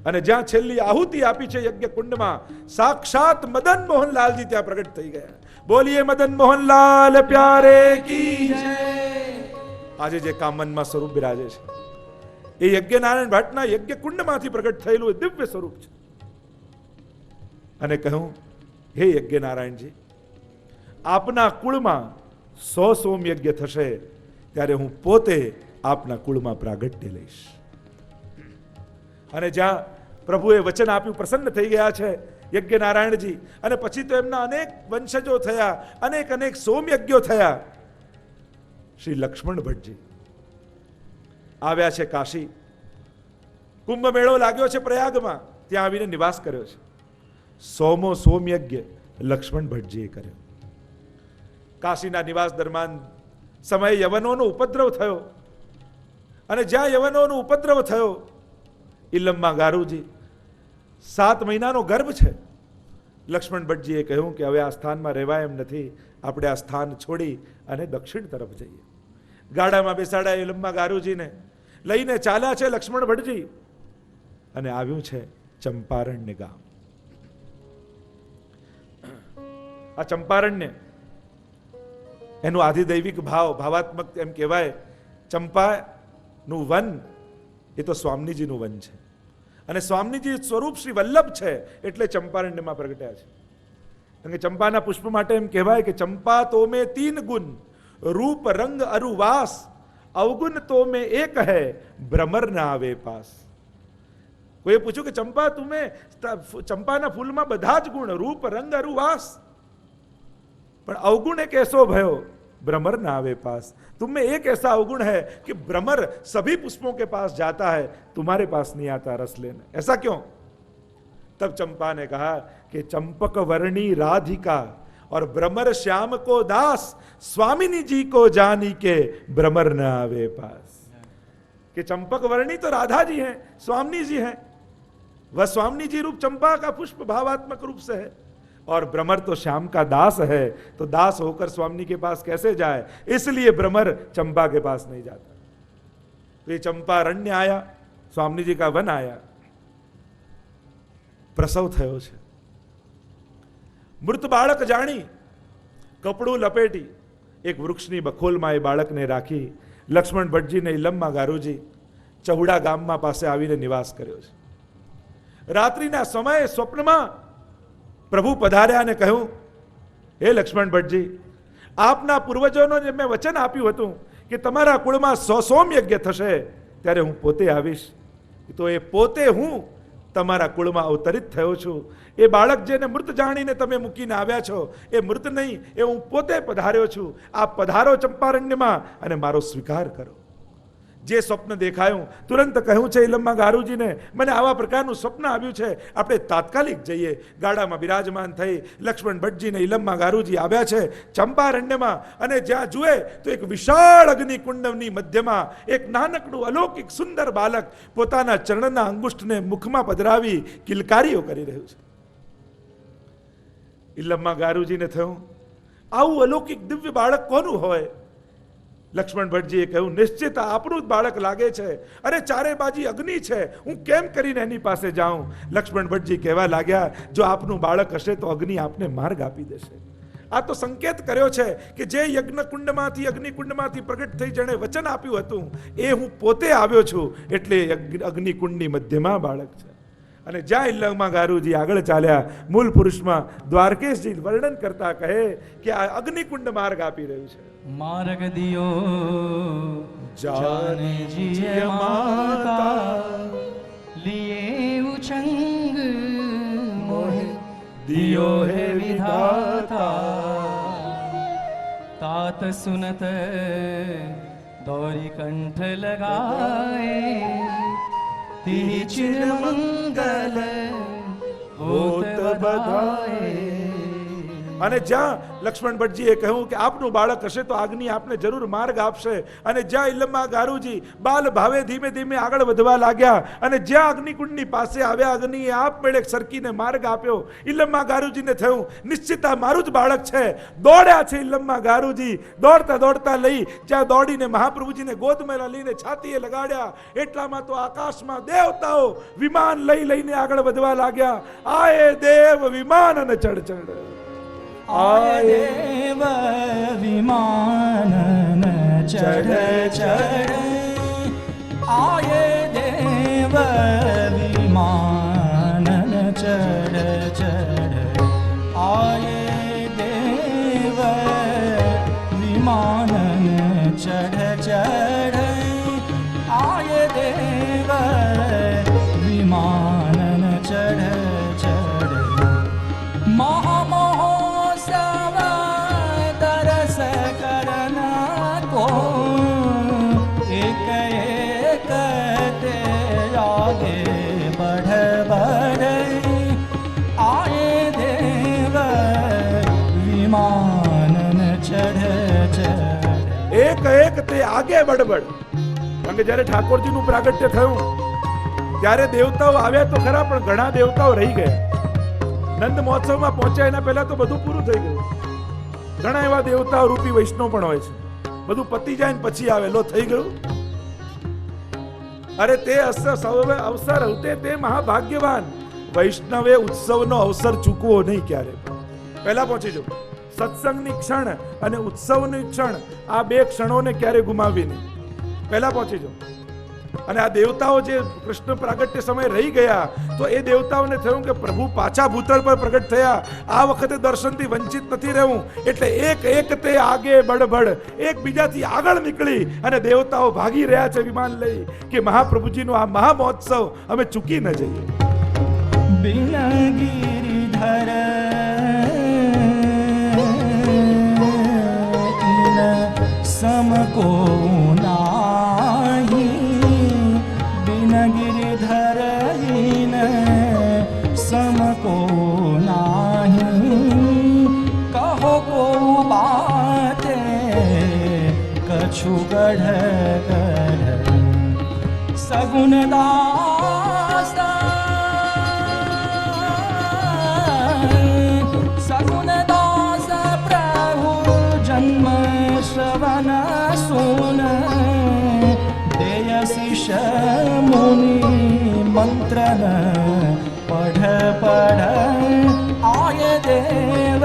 અને જ્યાં છેલ્લી આહુતિ આપી છે યજ્ઞ કુંડમાં, સાક્ષાત મદન મોહનલાલજી ત્યાં પ્રગટ થઈ ગયા. બોલીએ મદન મોહનલાલ પ્યારે કી જય. આજે જે કામનમાં સ્વરૂપ બિરાજે છે એ યજ્ઞ નારાયણ ભટ્ટના યજ્ઞ કુંડમાંથી પ્રગટ થયેલું એ દિવ્ય સ્વરૂપ છે. અને કહ્યું, હે યજ્ઞ નારાયણજી, આપના કુળમાં 100 સોમયજ્ઞ થશે ત્યારે હું પોતે આપના કુળમાં પ્રાગટ્ય લઈશ. અને જ્યાં પ્રભુએ વચન આપ્યું, પ્રસન્ન થઈ ગયા છે યજ્ઞ નારાયણજી. અને પછી તો એમના અનેક વંશજો થયા, અનેક અનેક સોમયજ્ઞો થયા. શ્રી લક્ષ્મણ ભટ્ટજી આવ્યા છે કાશી. કુંભ મેળો લાગ્યો છે પ્રયાગમાં, ત્યાં આવીને નિવાસ કર્યો છે. 100મો સોમયજ્ઞ લક્ષ્મણ ભટ્ટજીએ કર્યો. કાશીના નિવાસ દરમિયાન સમયે યવનોનો ઉપદ્રવ થયો. અને જ્યાં યવનોનો ઉપદ્રવ થયો, ઇલમમાં ગારુજી 7 મહિનાનો ગર્ભ છે. લક્ષ્મણ ભટ્ટજીએ કહ્યું કે હવે આ સ્થાનમાં રહેવાય એમ નથી, આપણે આ સ્થાન છોડી અને દક્ષિણ તરફ જઈએ. ગાડામાં બેસાડ્યા ઇલમમાં ગારુજીને, લઈને ચાલ્યા છે લક્ષ્મણ ભટ્ટજી. અને આવ્યું છે ચંપારણ્ય ગામ. આ ચંપારણ્ય એનું આધિદૈવિક ભાવ, ભાવાત્મક એમ કહેવાય. ચંપાનું વન એ તો સ્વામીજીનું વન છે. અને સ્વામીજી સ્વરૂપ શ્રી વલ્લભ છે એટલે ચંપારણ્યમાં પ્રગટ્યા છે. કારણ કે ચંપાના પુષ્પ માટે એમ કહેવાય કે ચંપા તો મેં 3 ગુણ, રૂપ રંગ અરુવાસ અવગુણ તો મેં એક હૈ, ભ્રમર ના આવે પાસ. કોઈએ પૂછ્યું કે ચંપા તુમે, ચંપાના ફૂલમાં બધા જ ગુણ, રૂપ રંગ અરુ વાસ, પણ અવગુણ એક ऐसो भयो भ्रमर ना आवे पास. तुम में एक ऐसा अवगुण है कि भ्रमर सभी पुष्पों के पास जाता है, तुम्हारे पास नहीं आता रस लेने. ऐसा क्यों? तब चंपा ने कहा कि चंपक वर्णी राधिका और भ्रमर श्याम को दास, स्वामिनी जी को जानी के भ्रमर न आवे पास. कि चंपक वर्णी तो राधा जी हैं, स्वामिनी जी हैं, वह स्वामिनी जी रूप चंपा का पुष्प भावात्मक रूप से है, और भ्रमर तो श्याम का दास है, तो दास होकर स्वामिनी के पास कैसे जाए, इसलिए भ्रमर चंपा के पास नहीं जाता. तो ये चंपारण्य आया, स्वामिनी जी का वन आया, પ્રસવ થયો છે. મૃત બાળક જાણી કપડું લપેટી એક વૃક્ષની બખોલમાં એ બાળકને રાખી લક્ષ્મણ ભટ્ટજીને ઇલમમાં ગારુજી ચહુડા ગામમાં પાસે આવીને નિવાસ કર્યો છે. રાત્રિના સમયે સ્વપ્નમાં પ્રભુ પધાર્યા અને કહ્યું, હે લક્ષ્મણ ભટ્ટજી, આપના પૂર્વજોનો જે મેં વચન આપ્યું હતું કે તમારા કુળમાં સોમયજ્ઞ થશે, ત્યારે હું પોતે આવીશ. તો એ પોતે હું તમારા કુળમાં અવતરિત થયો છું. એ બાળક જેને મૃત જાણીને તમે મૂકીને આવ્યા છો, એ મૃત નહીં, એ હું પોતે પધાર્યો છું. આપ પધારો ચંપારણ્યમાં અને મારો સ્વીકાર કરો. જે સ્વપ્ન દેખાયું તુરંત કહ્યું છે ઇલમમાં ગારુજીને, મને આવા પ્રકારનું સ્વપ્ન આવ્યું છે, આપણે તાત્કાલિક જઈએ. ગાડામાં બિરાજમાન થઈ લક્ષ્મણ ભટ્ટજીને ઇલમમાં ગારુજી આવ્યા છે ચંપારણ્યમાં, અને જ્યાં જુએ તો એક વિશાળ અગ્નિકુંડની મધ્યમાં એક નાનકડું અલૌકિક સુંદર બાલક પોતાના ચરણના અંગુષ્ઠને મુખમાં પધરાવી કિલકારીઓ કરી રહ્યું છે. ઇલમમાં ગારુજીને થયું, આવું અલૌકિક દિવ્ય બાળક કોનું હોય? લક્ષ્મણ ભટ્ટજીએ કહ્યું, નિશ્ચિત આપણું જ બાળક લાગે છે. અરે ચારે બાજી અગ્નિ છે, હું કેમ કરીને એની પાસે જાઉં? લક્ષ્મણ ભટ્ટજી કહેવા લાગ્યા, જો આપનું બાળક હશે તો અગ્નિ આપને માર્ગ આપી દેશે. આ તો સંકેત કર્યો છે કે જે યજ્ઞકુંડમાંથી અગ્નિકુંડમાંથી પ્રગટ થઈ જેણે વચન આપ્યું હતું, એ હું પોતે આવ્યો છું, એટલે અગ્નિકુંડની મધ્યમાં બાળક છે. અને જ્યાં ઇલ્લમમાં ગારુજી આગળ ચાલ્યા, મૂળ પુરુષમાં દ્વારકેશજી વર્ણન કરતા કહે કે આ અગ્નિકુંડ માર્ગ આપી રહ્યું છે. માર્ગ દિયો જાને જીય માતા, લીએ ઉછંગ મોહે દિયો હે વિધાતા. तात सुनत दौरी कंठ लगाए, तिहि चिर मंगल होत बधाए. અને જ્યાં લક્ષ્મણ ભટ્ટજીએ કહ્યું કે આપનું બાળક હશે તો અગ્નિ આપને જરૂર માર્ગ આપશે, અને જ્યાં ઇલમમાં ગારુજી બાલ ભાવે ધીમે ધીમે આગળ વધવા લાગ્યા, અને જ્યાં અગ્નિકુંડની પાસે આવ્યા, અગ્નિએ આપમેળે સરકીને માર્ગ આપ્યો. ઇલમમાં ગારુજીને થયું, નિશ્ચિત આ મારું જ બાળક છે. દોડ્યા છે ઇલમમાં ગારુજી, દોડતા દોડતા લઈ જ્યાં દોડીને મહાપ્રભુજીને ગોદમાં લઈને છાતીએ લગાડ્યા, એટલામાં તો આકાશમાં દેવતાઓ વિમાન લઈને આગળ વધવા લાગ્યા. આયે દેવ વિમાન અને ચડ आये देव विमानन चढ़ चढ़, आये देव विमानन चढ़ चढ़, आये देव विमानन चढ़ चढ़, आये देव विमानन चढ़ चढ़. महामोह तरस करना को, एक एक ते आगे बढ़ बढ़, आए देव विमानन चढ़ चढ़. એક એક તે આગે બડબડ. કારણ કે જ્યારે ઠાકોરજીનું પ્રાગટ્ય થયું ત્યારે દેવતાઓ આવ્યા તો ખરા, પણ ઘણા દેવતાઓ રહી ગયા. નંદ મહોત્સવમાં પહોંચ્યા એના પહેલા તો બધું પૂરું થઈ ગયું. ઘણા એવા દેવતાઓ રૂપી વૈષ્ણવ પણ હોય છે, બધું પતી જાય ને પછી આવે, લો થઈ ગયું. અરે તે અવસર હતે તે મહાભાગ્યવાન. વૈષ્ણવે ઉત્સવનો અવસર ચૂકવો નહીં ક્યારે. પહેલા પહોંચી જાઓ. સત્સંગની ક્ષણ અને ઉત્સવની ક્ષણ, આ બે ક્ષણોને ક્યારે ગુમાવી નહીં. પહેલા પહોંચી જાઓ. અને આ દેવતાઓ જે કૃષ્ણ પ્રાગટ્ય સમય રહી ગયા, તો એ દેવતાઓને થયું કે પ્રભુ પાછા ભૂતળ પર પ્રગટ થયા, આ વખતે દર્શનથી વંચિત નથી રહેવું. એટલે એક એક તે આગે બડબડ, એકબીજાથી આગળ નીકળી અને દેવતાઓ ભાગી રહ્યા છે વિમાન લઈ કે મહાપ્રભુજીનો આ મહામહોત્સવ અમે ચૂકી ન જઈએ. बिना गिरिधर समको नाही, बिना गिरिधर समको नाही, कहो को बाते कछु गढ़ गढ़ सगुन दास सगुन दास प्रभु जन्म श्रवण सुन देय शिष्य मुनि मंत्रन पढ़ पढ़ आय देव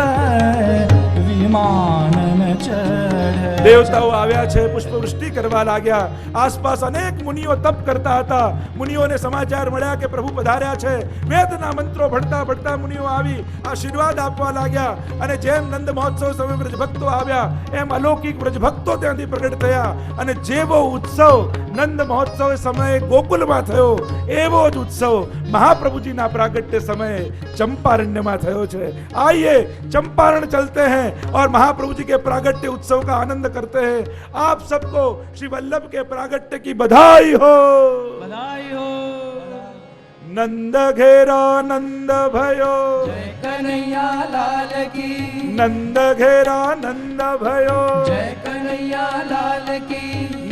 विमानन चढ़. દેવતાઓ આવ્યા છે, પુષ્પવૃષ્ટિ કરવા લાગ્યા. આસપાસ અનેક મુનિઓ તપ કરતા હતા. મુનિઓને સમાચાર મળ્યા કે પ્રભુ પધાર્યા છે. વેદના મંત્રો ભણતા ભણતા મુનિઓ આવી આશીર્વાદ આપવા લાગ્યા. અને જેમ નંદ મહોત્સવ સમય વ્રજભક્તો આવ્યા, એમ અલૌકિક વ્રજભક્તો ત્યાંથી પ્રગટ થયા. અને જેવો ઉત્સવ નંદ મહોત્સવ સમયે ગોકુલમાં થયો, એવો જ ઉત્સવ મહાપ્રભુજીના પ્રાગટ્ય સમયે ચંપારણ્યમાં થયો છે. आइए चंपारण चलते हैं और महाप्रभु जी के प्रागट्य उत्सव का आनंद करते हैं. आप सबको श्री वल्लभ के प्रागट्य की बधाई हो, बधाई हो. नंद घेरा नंद भयो, जय कन्हैया लाल की, नंद घेरा नंद भयो, जय कन्हैया लाल की,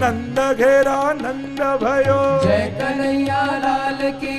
नंद घेरा नंद भयो, जय कन्हैया लाल की.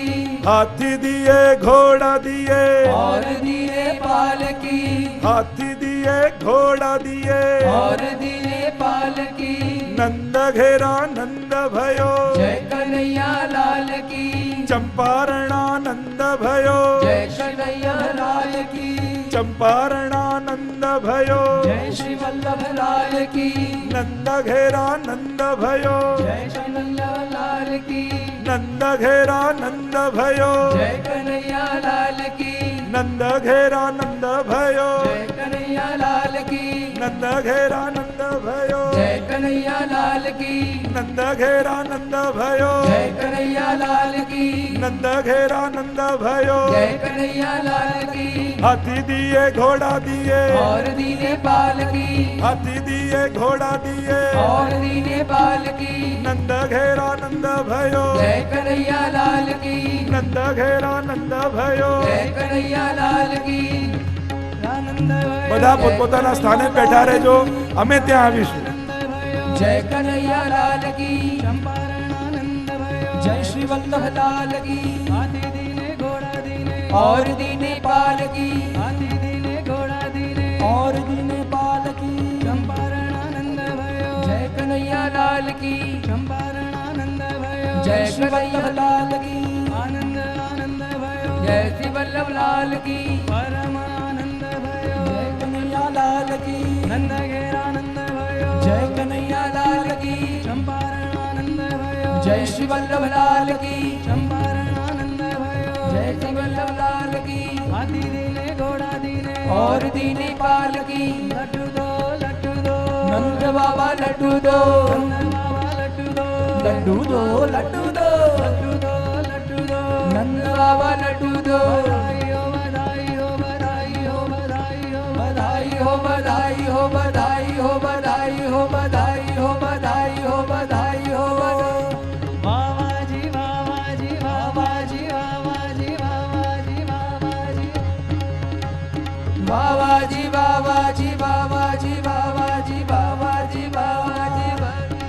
हाथी दिए घोड़ा दिए, और दिए पालकी, हाथी दिए घोड़ा दिए, और दिए पालकी. नंद घेरा नंद भयो, जय कन्हैया लाल की, चंपारणानंद भयो, जय कन्हैया लाल की, चंपारणानंद भयो, जय श्री वल्लभ लाल की, नंद घेरा नंद भयो, जय कन्हैया लाल की, नंद घेरा नंद भयो, जय कन्हैया लाल की, नंद घेरा नंद भयो, जय कन्हैया लाल की, नंद घेरा नंद भयो, जय कन्हैया लाल की, नंद घेरा नंद भयो, जय कन्हैया लाल की, नंद घेरा नंद भयो, जय कन्हैया लाल की. हाथी दिए घोड़ा दिए, और दीने पालकी, हाथी दिए घोड़ा दिए, और दीने पालकी. नंद घेरा नंद भयो, जय कन्हैया लाल की, नंद घेरा नंद भयो. जय कन्हैया लाल की. આનંદ ભયો, બધા પોતપોતાના સ્થાને બેઠા રહેજો, અમે ત્યાં આવીશું. जय कन्हैया लाल की, चंपारण आनंद भयो, जय श्री वल्लभ लाल की. हाथी दीने घोड़ा दीने, और दीने पालकी, हाथी दीने घोड़ा दीने, और दीने पालकी. चंपारण आनंद भयो, जय कन्हैया लाल की, चंपारण आनंद भयो, जय श्री वल्लभ लाल की. आनंद आनंद भयो, जय श्री वल्लभ लाल की. परम आनंद भयो, जय कन्हैया लाल की. नंद घेरा नंद भयो, जय कन्हैया लाल की. चंपारण आनंद भयो, जय श्री वल्लभ लाल की. चंपारण आनंद भयो, जय श्री वल्लभ लाल की. हाथी दीने घोड़ा दीने, और दीने पालकी. लड्डू दो नंद बाबा लड्डू दो, नंद बाबा लड्डू दो, लड्डू दो लड्डू दो, लड्डू दो लड्डू दो, नंद बाबा लड्डू दो. बधाई हो बधाई हो बधाई हो बधाई हो बधाई हो बधाई हो बधाई हो बधाई हो बधाई हो बधाई हो बधाई. बाबाजी बाबाजी बाबाजी बाबाजी बाबाजी बाबाजी, बाबाजी बाबाजी बाबाजी बाबाजी बाबाजी बाबाजी.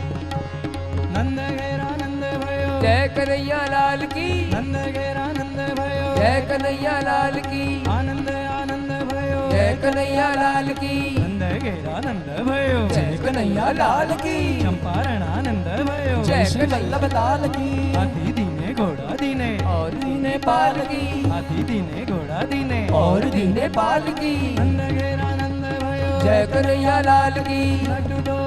नंद घेरा नंद भयो, जय कन्हैया लाल की. नंद घेरा नंद भयो, जय कन्हैया लाल की. आनंद आनंद भयो, जय कन्हैया लाल की. नंद घेरा नंद भयो, जय कन्हैया लाल की. चंपारण आनंद भयो, जय श्री वल्लभ लाल की. हाथी दीने घोड़ा दीने, और दीने पालकी. हाथी दीने घोड़ा दीने, और दीने पालकी. नंद घेरा नंद भयो, जय कन्हैया लाल की. लड्डू दो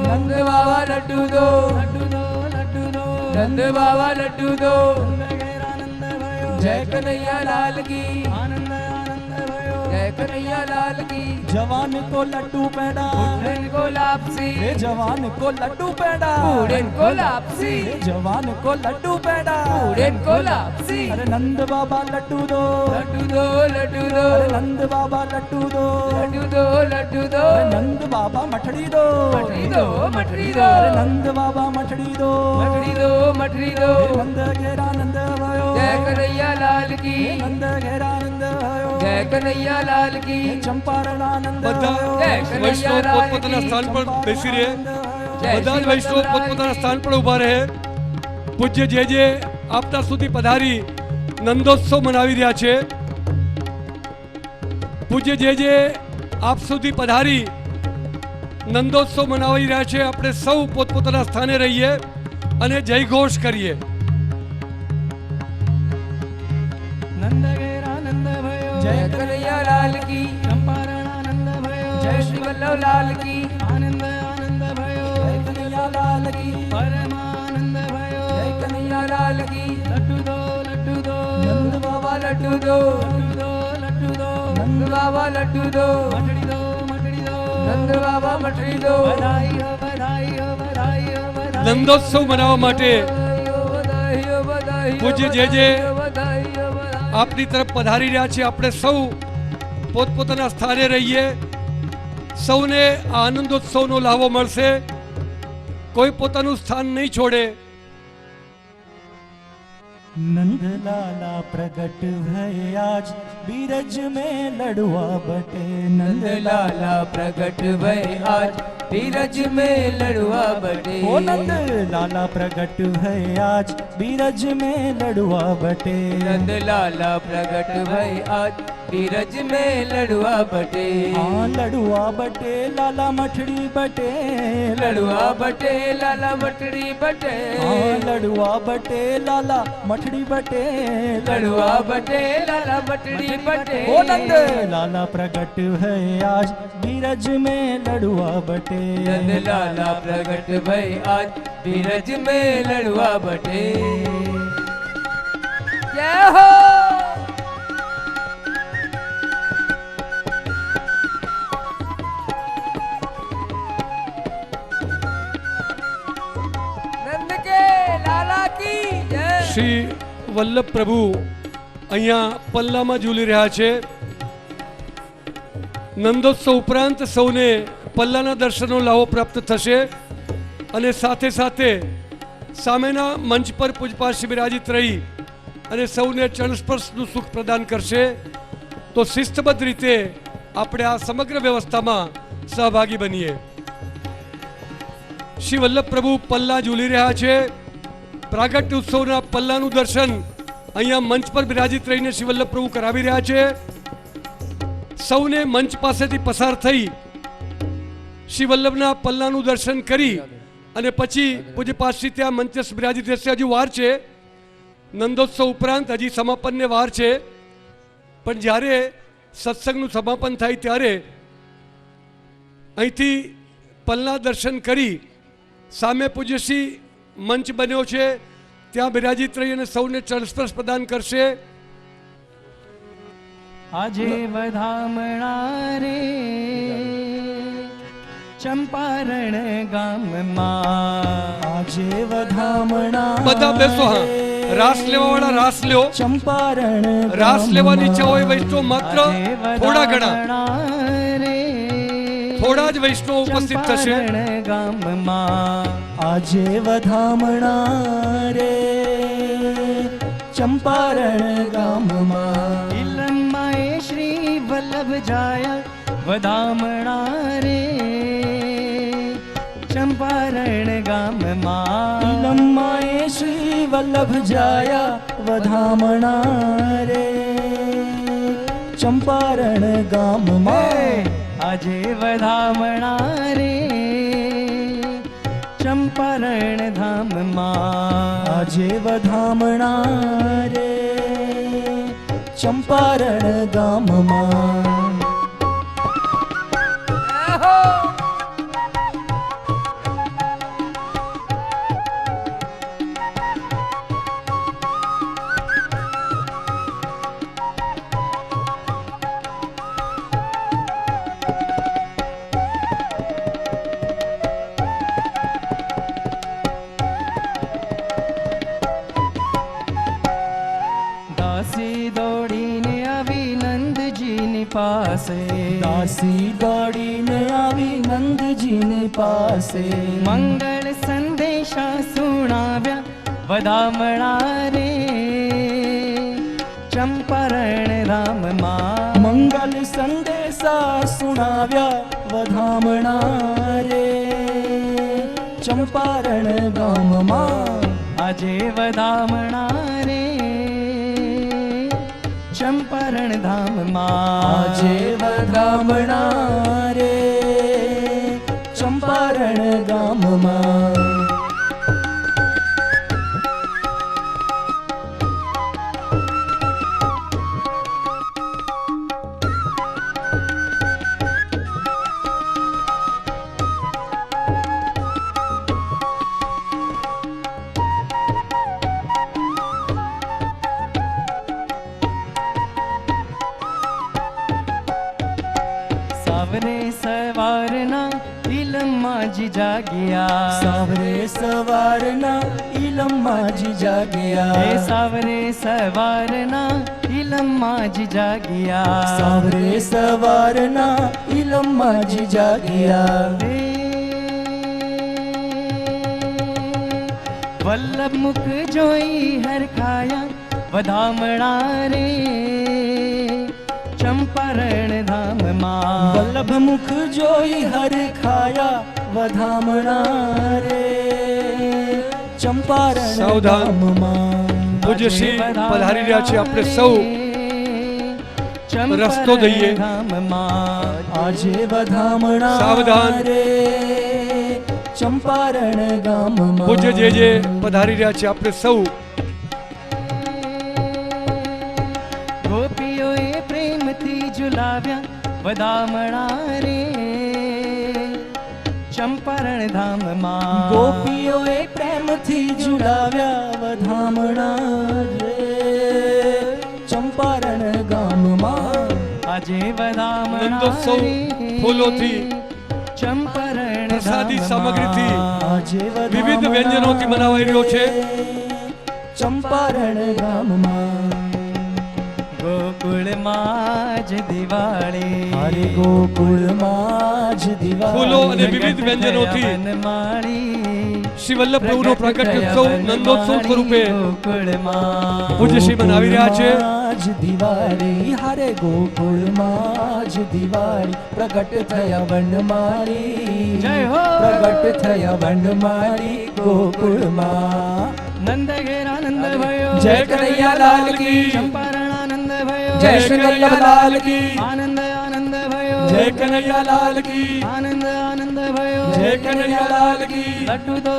नंद बाबा लड्डू दो, लड्डू दो लड्डू दो, नंद बाबा लड्डू दो नंद घेरा नंद भयो जय कन्हैया लाल की आनंद आनंद भयो जय कन्हैया लाल की जवान को लड्डू पेड़ा बूढ़न को लापसी रे जवान को लड्डू पेड़ा बूढ़न को लापसी रे जवान को लड्डू पेड़ा बूढ़न को लापसी अरे नंद बाबा लड्डू दो लड्डू दो लड्डू दो अरे नंद बाबा लड्डू दो लड्डू दो लड्डू दो अरे नंद बाबा मठड़ी दो मठरी दो मठरी दो अरे नंद बाबा मठड़ी दो मठरी दो मठरी दो नंद घेरा नंद भयो जय कन्हैया लाल की नंद घेरा नंद भयो जय कन्हैया लाल की चंपारण आनंद બધા જય કનૈયા વૈષ્ણવ લાલ પોતપોતાના કી. સ્થાન પર બેસી રહે જય બધા જ શ્રી વૈષ્ણવ વલ્લભલાલ પોતપોતાના કી. સ્થાન પર ઊભા રહે પૂજ્ય જે આપતા સુધી પધારી નંદોત્સવ મનાવી રહ્યા છે પૂજ્ય જે આપ સુધી પધારી નંદોત્સવ મનાવી રહ્યા છે આપણે સૌ પોતપોતાના સ્થાને રહીએ અને જયઘોષ કરીએ नंद घेरा नंद भयो जय कन्हैया लाल की चंपारण आनंद भयो जय श्री वल्लभ लाल की आनंद आनंद भयो जय कन्हैया लाल की परमानंद भयो जय कन्हैया लाल की लड्डू दो लड्डू दो नंद बाबा लड्डू दो लड्डू दो लड्डू दो नंद बाबा लड्डू दो मठड़ी दो मठड़ी दो नंद बाबा मठरी दो बधाई हो बधाई हो बधाई हो बधाई નંદોત્સવ મનાવવા માટે बधाई हो बधाई हो પૂજ્ય बधाई જે हो बधाई हो बधाई આપની તરફ પધારી રહ્યા છે આપણે સૌ પોતપોતાના સ્થાને રહીએ સૌને આ આનંદોત્સવનો લાવો મળશે કોઈ પોતાનું સ્થાન નહીં છોડે नंद लाला प्रगट भय आज बीरज में लड़ुआ बटे नंद लाला प्रगट भय आज बीरज में लड़ुआ बटे ओ नंद लाला प्रगट भय आज बीरज में लड़ुआ बटे नंद लाला प्रगट भय आज बीरज में लड़ुआ बटे हाँ लड़ुआ बटे लाला मठड़ी बटे लड़ुआ बटे लाला मटड़ी बटे हाँ लड़ुआ बटे लाला मठड़ी बटे लड़ुआ बटे लाला मटड़ी बटे ओ नंद लाला प्रगट भय आज बीरज में लड़ुआ बटे नंद लाला प्रगट भय आज बीरज में लड़ुआ बटे जय हो नंद के लाला की जय શ્રી વલ્લભ પ્રભુ અહીંયા પલ્લામાં ઝૂલી રહ્યા છે નંદોત્સવ ઉપરાંત સૌને પલ્લાના દર્શનનો લાવો પ્રાપ્ત થશે અને સાથે સાથે સામેના મંચ પર પૂજપાઠ બિરાજિત રહી અને સૌને ચરણસ્પર્શનું સુખ પ્રદાન કરશે તો શિસ્તબદ્ધ રીતે આપણે આ સમગ્ર વ્યવસ્થામાં સહભાગી બનીએ શ્રી વલ્લભ પ્રભુ પલ્લા ઝૂલી રહ્યા છે પ્રાગટ્ય ઉત્સવના પલ્લાનું દર્શન અહીંયા મંચ પર બિરાજિત રહીને શ્રી વલ્લભ પ્રભુ કરાવી રહ્યા છે સૌને મંચ પાસેથી પસાર થઈ શ્રી વલ્લભના પલ્લાનું દર્શન કરી અને પછી પૂજ્યપાઠશ્રી ત્યાં મંચે બિરાજિત રહેશે હજુ વાર છે નંદોત્સવ ઉપરાંત હજી સમાપનને વાર છે પણ જ્યારે સત્સંગનું સમાપન થાય ત્યારે અહીંથી પલ્લા દર્શન કરી સામે પૂજ્યશ્રી મંચ બન્યો છે ત્યાં બિરાજિત રહી અને સૌને ચરણસ્પર્શ પ્રદાન કરશે આજે વધામણા રે ચંપારણ ગામમાં આજે વધામણા બધા બેસો હા રાસ લેવા વાળા રાસ લ્યો ચંપારણ રાસ લેવાની ઈચ્છા હોય વૈષ્ણવ માત્ર થોડા ઘણા થોડા જ વૈષ્ણવ ઉપસ્થિત થશે ગામમાં આજે વધામણા રે ચંપારણ ગામમાં ઇલમ્માએ શ્રી વલ્લભ જાયા વધામણા રે ચંપારણ ગામમાં ઇલમ્માએ શ્રી વલ્લભ જાયા વધામણા રે ચંપારણ ગામમાં આજે વધામણા રે ચંપારણ ધામમાં આજે વધામણા રે ચંપારણ ગામમાં પાસે દાસી દોડીને આવી નંદજીને પાસે મંગળ સંદેશા સુણાવ્યા વધામણા રે ચંપારણ રામમાં મંગલ સંદેશા સુણાવ્યા વધામણા રે ચંપારણ ગામમાં આજે વધામણા રે ચંપારણ ધામમાં આજે વધામણા રે ચંપારણ ગામમાં સાવરે સવારના ઇલમમાં જી જાગ્યા સાવરે સવારના ઇલમમાં જી જાગ્યા હે સાવરે સવારના ઇલમમાં જી જાગ્યા સાવરે સવારના ઇલમમાં જી જાગ્યા હે વલ્લભ મુખ જોઈ હરખાયા વધામણા રે ચંપારણ ધામમાં વલ્લભ મુખ જોઈ હરખાયા વધામણા રે ચંપારણ સાવધાન. ગામમાં પૂજ્ય શ્રી પધારી રહ્યા છે. આપણે સૌ રસ્તો દઈએ. આજે વધામણા સાવધાન. રે ચંપારણ ગામમાં પૂજ્ય જે પધારી રહ્યા છે. આપણે સૌ ગોપીઓએ પ્રેમથી ઝુલાવ્યા વધામણા રે ચંપારણ ધામમાં ગોપીઓએ પ્રેમથી ઝુલાવ્યા વધામણા રે ચંપારણ ગામમાં આજે વધામણા નંદોત્સવ રે ફૂલોથી, ચંપારણ પ્રસાદી ધામમાં. સામગ્રીથી, આજે વિવિધ વ્યંજનોથી મનાવાઈ રહ્યો છે. ચંપારણ ગામમાં ગોકુળમાં જ દિવાળી હરે ગોકુળમાં જ દિવાળી ફૂલો અને વિવિધ વ્યંજનોથી વનમાળી શ્રી વલ્લભ પ્રભુનો પ્રગટ ઉત્સવ નંદોત્સવ સ્વરૂપે ગોકુળમાં પૂજ્ય શ્રી મનાવી રહ્યા છે. જ દિવાળી હરે ગોકુળમાં જ દિવાળી પ્રગટ થયા વનમાળી જય હો. પ્રગટ થયા વનમાળી ગોકુળમાં નંદ ઘેર આનંદ ભયો જય કનૈયા લાલ કી. ચંપારણ આનંદ ભયો જય શ્રી વલ્લભ લાલ કી. આનંદ આનંદ ભયો જય કનૈયા લાલ કી. આનંદ આનંદ ભયો જય કનૈયા લાલ કી. લડ્ડુ દો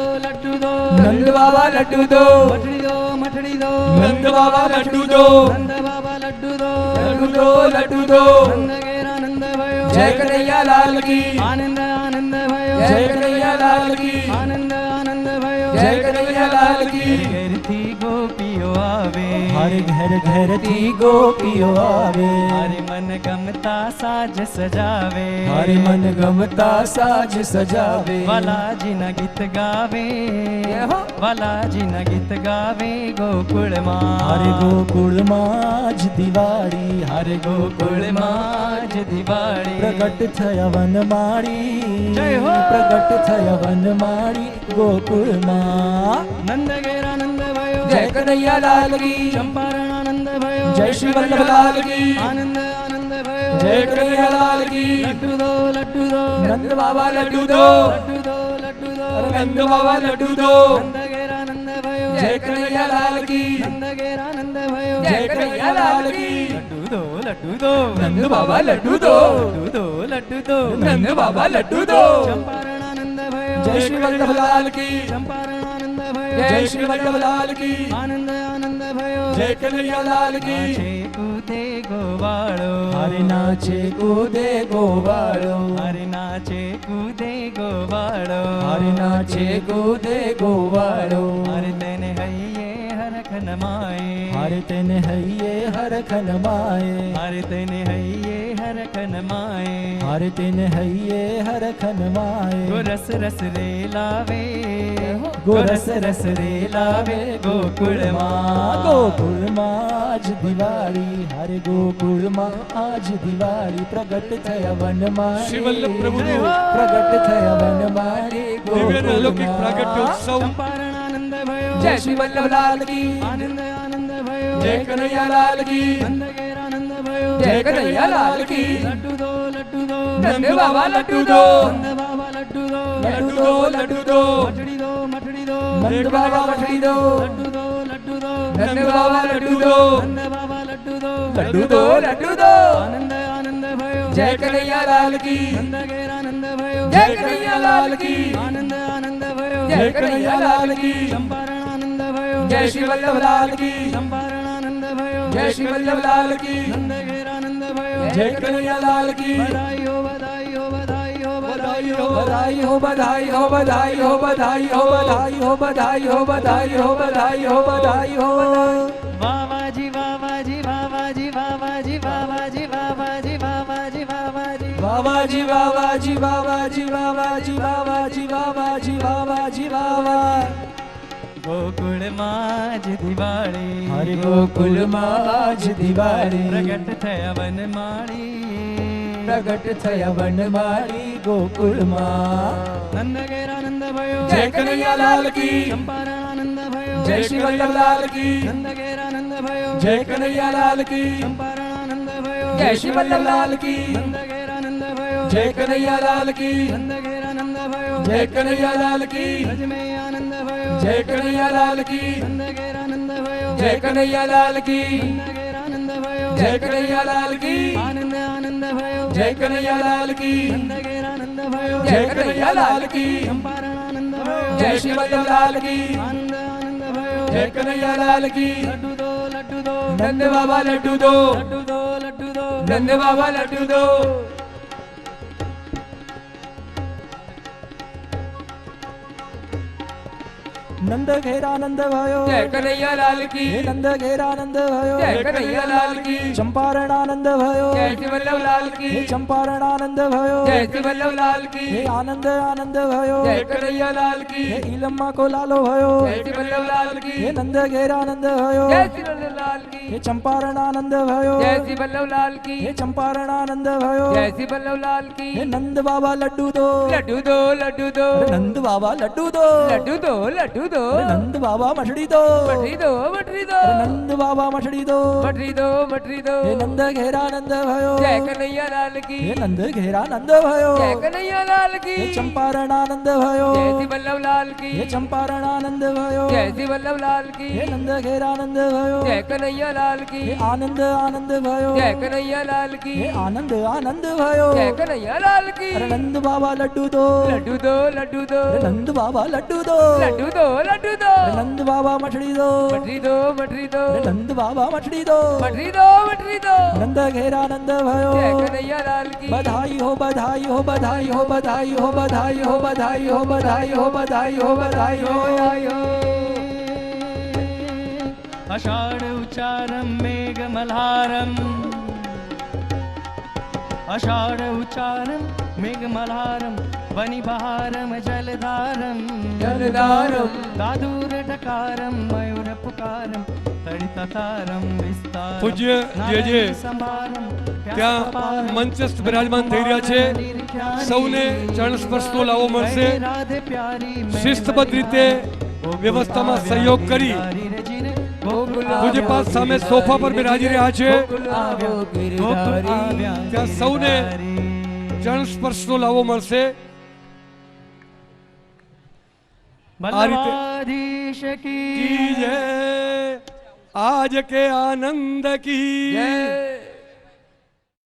નંદ બાબા લડ્ડુ દો મઠડી દો નંદ બાબા લડ્ડુ દો નંદ બાબા લડ્ડુ દો લડ્ડુ દો લડ્ડુ દો નંદ ઘેર આનંદ ભયો જય કનૈયા લાલ કી. આનંદ આનંદ ભયો જય કનૈયા લાલ કી. આનંદ આનંદ ભયો જય કનૈયા લાલ કી. ઘેરથી ગોપીઓ આવે હરે ઘર ઘરથી ગોપીઓ આવે હરે મન ગમતા સાજ સજાવે હરે મન ગમતા સાજ સજાવે વાલાજીના ગીત ગાવે વાલાજીના ગીત ગાવે ગોકુળમાં હરે ગોકુળમાં જ દિવાળી હરે ગોકુળમાં જ દિવાળી પ્રગટ થયા વનમાળી જય હો. પ્રગટ થયા વનમાળી ગોકુળમાં નંદ ઘેર આનંદ ભયો જય કનૈયા લાલ કી. ચંપારણ આનંદ ભયો જય શ્રી વલ્લભ લાલ કી. આનંદ આનંદ ભયો જય કનૈયા લાલ કી. લડ્ડુ દો નંદ બાબા લડ્ડુ દો લડ્ડુ દો નંદ બાબા લડ્ડુ દો નંદ ઘેર આનંદ ભયો જય કનૈયા લાલ કી. નંદ ઘેર આનંદ ભયો જય કનૈયા લાલ કી. લડ્ડુ દો નંદ બાબા લડ્ડુ દો લડ્ડુ દો નંદ બાબા લડ્ડુ દો ચંપારણ આનંદ ભયો જય શ્રી વલ્લભ લાલ કી. ચંપારણ આનંદ ભયો જય શ્રી વલ્લભ લાલ કી. આનંદ આનંદ ભયો જય કનૈયા લાલ કી. નાચે કૂદે ગોવાળો હરે નાચે કૂદે ગોવાળો હરે નાચે કૂદે ગોવાળો હરે નાચે કૂદે ગોવાળો હરે તેને હૈયે હર हरखन माए हारे तेने हइये हरखन माए हारे तेने हइये हरखन माए हारे तेने हइये हरखन माए गोरस रस रे लावे गोरस रस रे लावे गोकुळ માં ગોકુળ માં આજ દિવાળી હરે ગોકુળ માં આજ દિવાળી પ્રગટ થયા વનમાળી શ્રી વલ્લભ પ્રભુનું પ્રગટ થયા વનમાળી દિવ્ય અને અલૌકિક પ્રાગટ્ય ઉત્સવ ચંપારણ આનંદ ભયો જય શ્રી વલ્લભ લાલ કી આનંદ આનંદ ભયો જય કનૈયા લાલ કી નંદ ઘેર આનંદ ભયો જય કનૈયા લાલ કી લડ્ડુ દો લડ્ડુ દો નંદ બાબા લડ્ડુ દો નંદ બાબા લડ્ડુ દો લડ્ડુ દો લડ્ડુ દો મઠડી દો મઠડી દો નંદ બાબા મઠડી દો લડ્ડુ દો લડ્ડુ દો નંદ બાબા લડ્ડુ દો નંદ બાબા લડ્ડુ દો લડ્ડુ દો લડ્ડુ દો આનંદ આનંદ ભયો જય કનૈયા લાલ કી નંદ ઘેર આનંદ ભયો જય કનૈયા લાલ કી આનંદ આનંદ ભયો જય કનૈયા લાલ કી ચંપારણ આનંદ ભયો જય શ્રી વલ્લભ લાલ કી ચંપારણ આનંદ ભયો જય શ્રી વલ્લભ લાલ કી નંદ ઘેર આનંદ ભયો જય કનૈયા લાલ કી બધાઈ હો બધાઈ હો બધાઈ હો બધાઈ હો બધાઈ હો બધાઈ હો બધાઈ હો બધાઈ હો બધાઈ હો બધાઈ હો બધાઈ હો બધાઈ હો બધાઈ હો વાવાજી વાવાજી વાવાજી વાવાજી વાવાજી વાવાજી વાવાજી વાવાજી વાવાજી વાવાજી વાવાજી વાવાજી વાવાજી વાવાજી વાવાજી વાવા ગોકુળમાં જ દિવાળી હરે ગોકુળમાં આજ દિવાળી પ્રગટ થયા વનમાળી પ્રગટ થયા વનમાળી ગોકુળમાં નંદ ઘેર આનંદ ભયો જય કનૈયા લાલ કી ચંપારણ આનંદ ભયો જય શ્રી વલ્લભ લાલ કી નંદ ઘેર આનંદ ભયો જય કનૈયા લાલ કી ચંપારણ આનંદ ભયો જય શ્રી વલ્લભ લાલ કી નંદ ઘેર આનંદ ભયો જય કનૈયા લાલ કી નંદ ઘેર આનંદ ભયો જય કનૈયા લાલ કી ब्रज में आनंद भयो जय कन्हैया लाल की नंद घेर आनंद भयो जय कन्हैया लाल की नंद घेर आनंद भयो जय कन्हैया लाल की आनंद आनंद भयो जय कन्हैया लाल की नंद घेर आनंद भयो जय कन्हैया लाल की चंपारण आनंद भयो जय श्री वल्लभ लाल की आनंद आनंद भयो जय कन्हैया लाल की लड्डू दो लड्डू दो नंद बाबा लड्डू दो लड्डू दो लड्डू दो नंद बाबा लड्डू दो नंद घेर आनंद भयो जय कन्हैया लाल की हे नंद घेर आनंद भयो जय कन्हैया लाल की चंपारण आनंद भयो जय श्री वल्लभ लाल की हे चंपारण आनंद भयो जय श्री वल्लभ लाल की हे आनंद आनंद भयो जय कन्हैया लाल की हे इलम्मा को लालो भयो जय श्री वल्लभ लाल की हे नंद घेर आनंद भयो जय श्री वल्लभ लाल की हे चंपारण आनंद भयो जय श्री वल्लभ लाल की हे चंपारण आनंद भयो जय श्री वल्लभ लाल की हे नंद बाबा लड्डू दो लड्डू दो लड्डू दो अरे नंद बाबा लड्डू दो लड्डू दो लड्डू दो अरे नंद बाबा मठड़ी दो मठरी दो मठरी दो अरे नंद बाबा मठड़ी दो मठरी दो मठरी दो हे नंद घेर आनंद भयो जय कन्हैया लाल की हे नंद घेर आनंद भयो जय कन्हैया लाल की हे चंपारण आनंद भयो जय श्री वल्लभ लाल की हे चंपारण आनंद भयो जय श्री वल्लभ लाल की हे नंद घेर आनंद भयो जय कन्हैया लाल की हे आनंद आनंद भयो जय कन्हैया लाल की हे आनंद आनंद भयो जय कन्हैया लाल की अरे नंद बाबा लड्डू दो लड्डू दो लड्डू दो अरे नंद बाबा लड्डू दो लड्डू दो लड्डू दो अरे नंद बाबा मठड़ी दो मठरी दो मठरी दो अरे नंद बाबा मठड़ी दो मठरी दो मठरी दो नंद घेर आनंद भयो जय कन्हैया लाल की बधाई हो बधाई हो बधाई हो बधाई हो बधाई हो बधाई हो बधाई हो बधाई हो बधाई हो बधाई हो आषाढ उच्चारम मेघ मल्हारम आषाढ उच्चारम मेघ मल्हारम वनि बहारम जलधारम जलधारम दादूर ढकारम मयूर पुकारम तड़िततारम विस्तारम પૂજ્ય જે જે સંભારમ ત્યાં મંચસ્થ બિરાજમાન થઈ રહ્યા છે સૌને ચરણ સ્પર્શનો લાવો મળશે રાધે પ્યારી શિસ્તબદ્ધ રીતે વ્યવસ્થામાં સહયોગ કરી પૂજ્યપાદ સામે સોફા પર બિરાજી રહ્યા છે ત્યાં સૌને ચરણ સ્પર્શનો લાવો મળશે આ રીતે बल्लभाधीश की की जय आज के आनंद की जय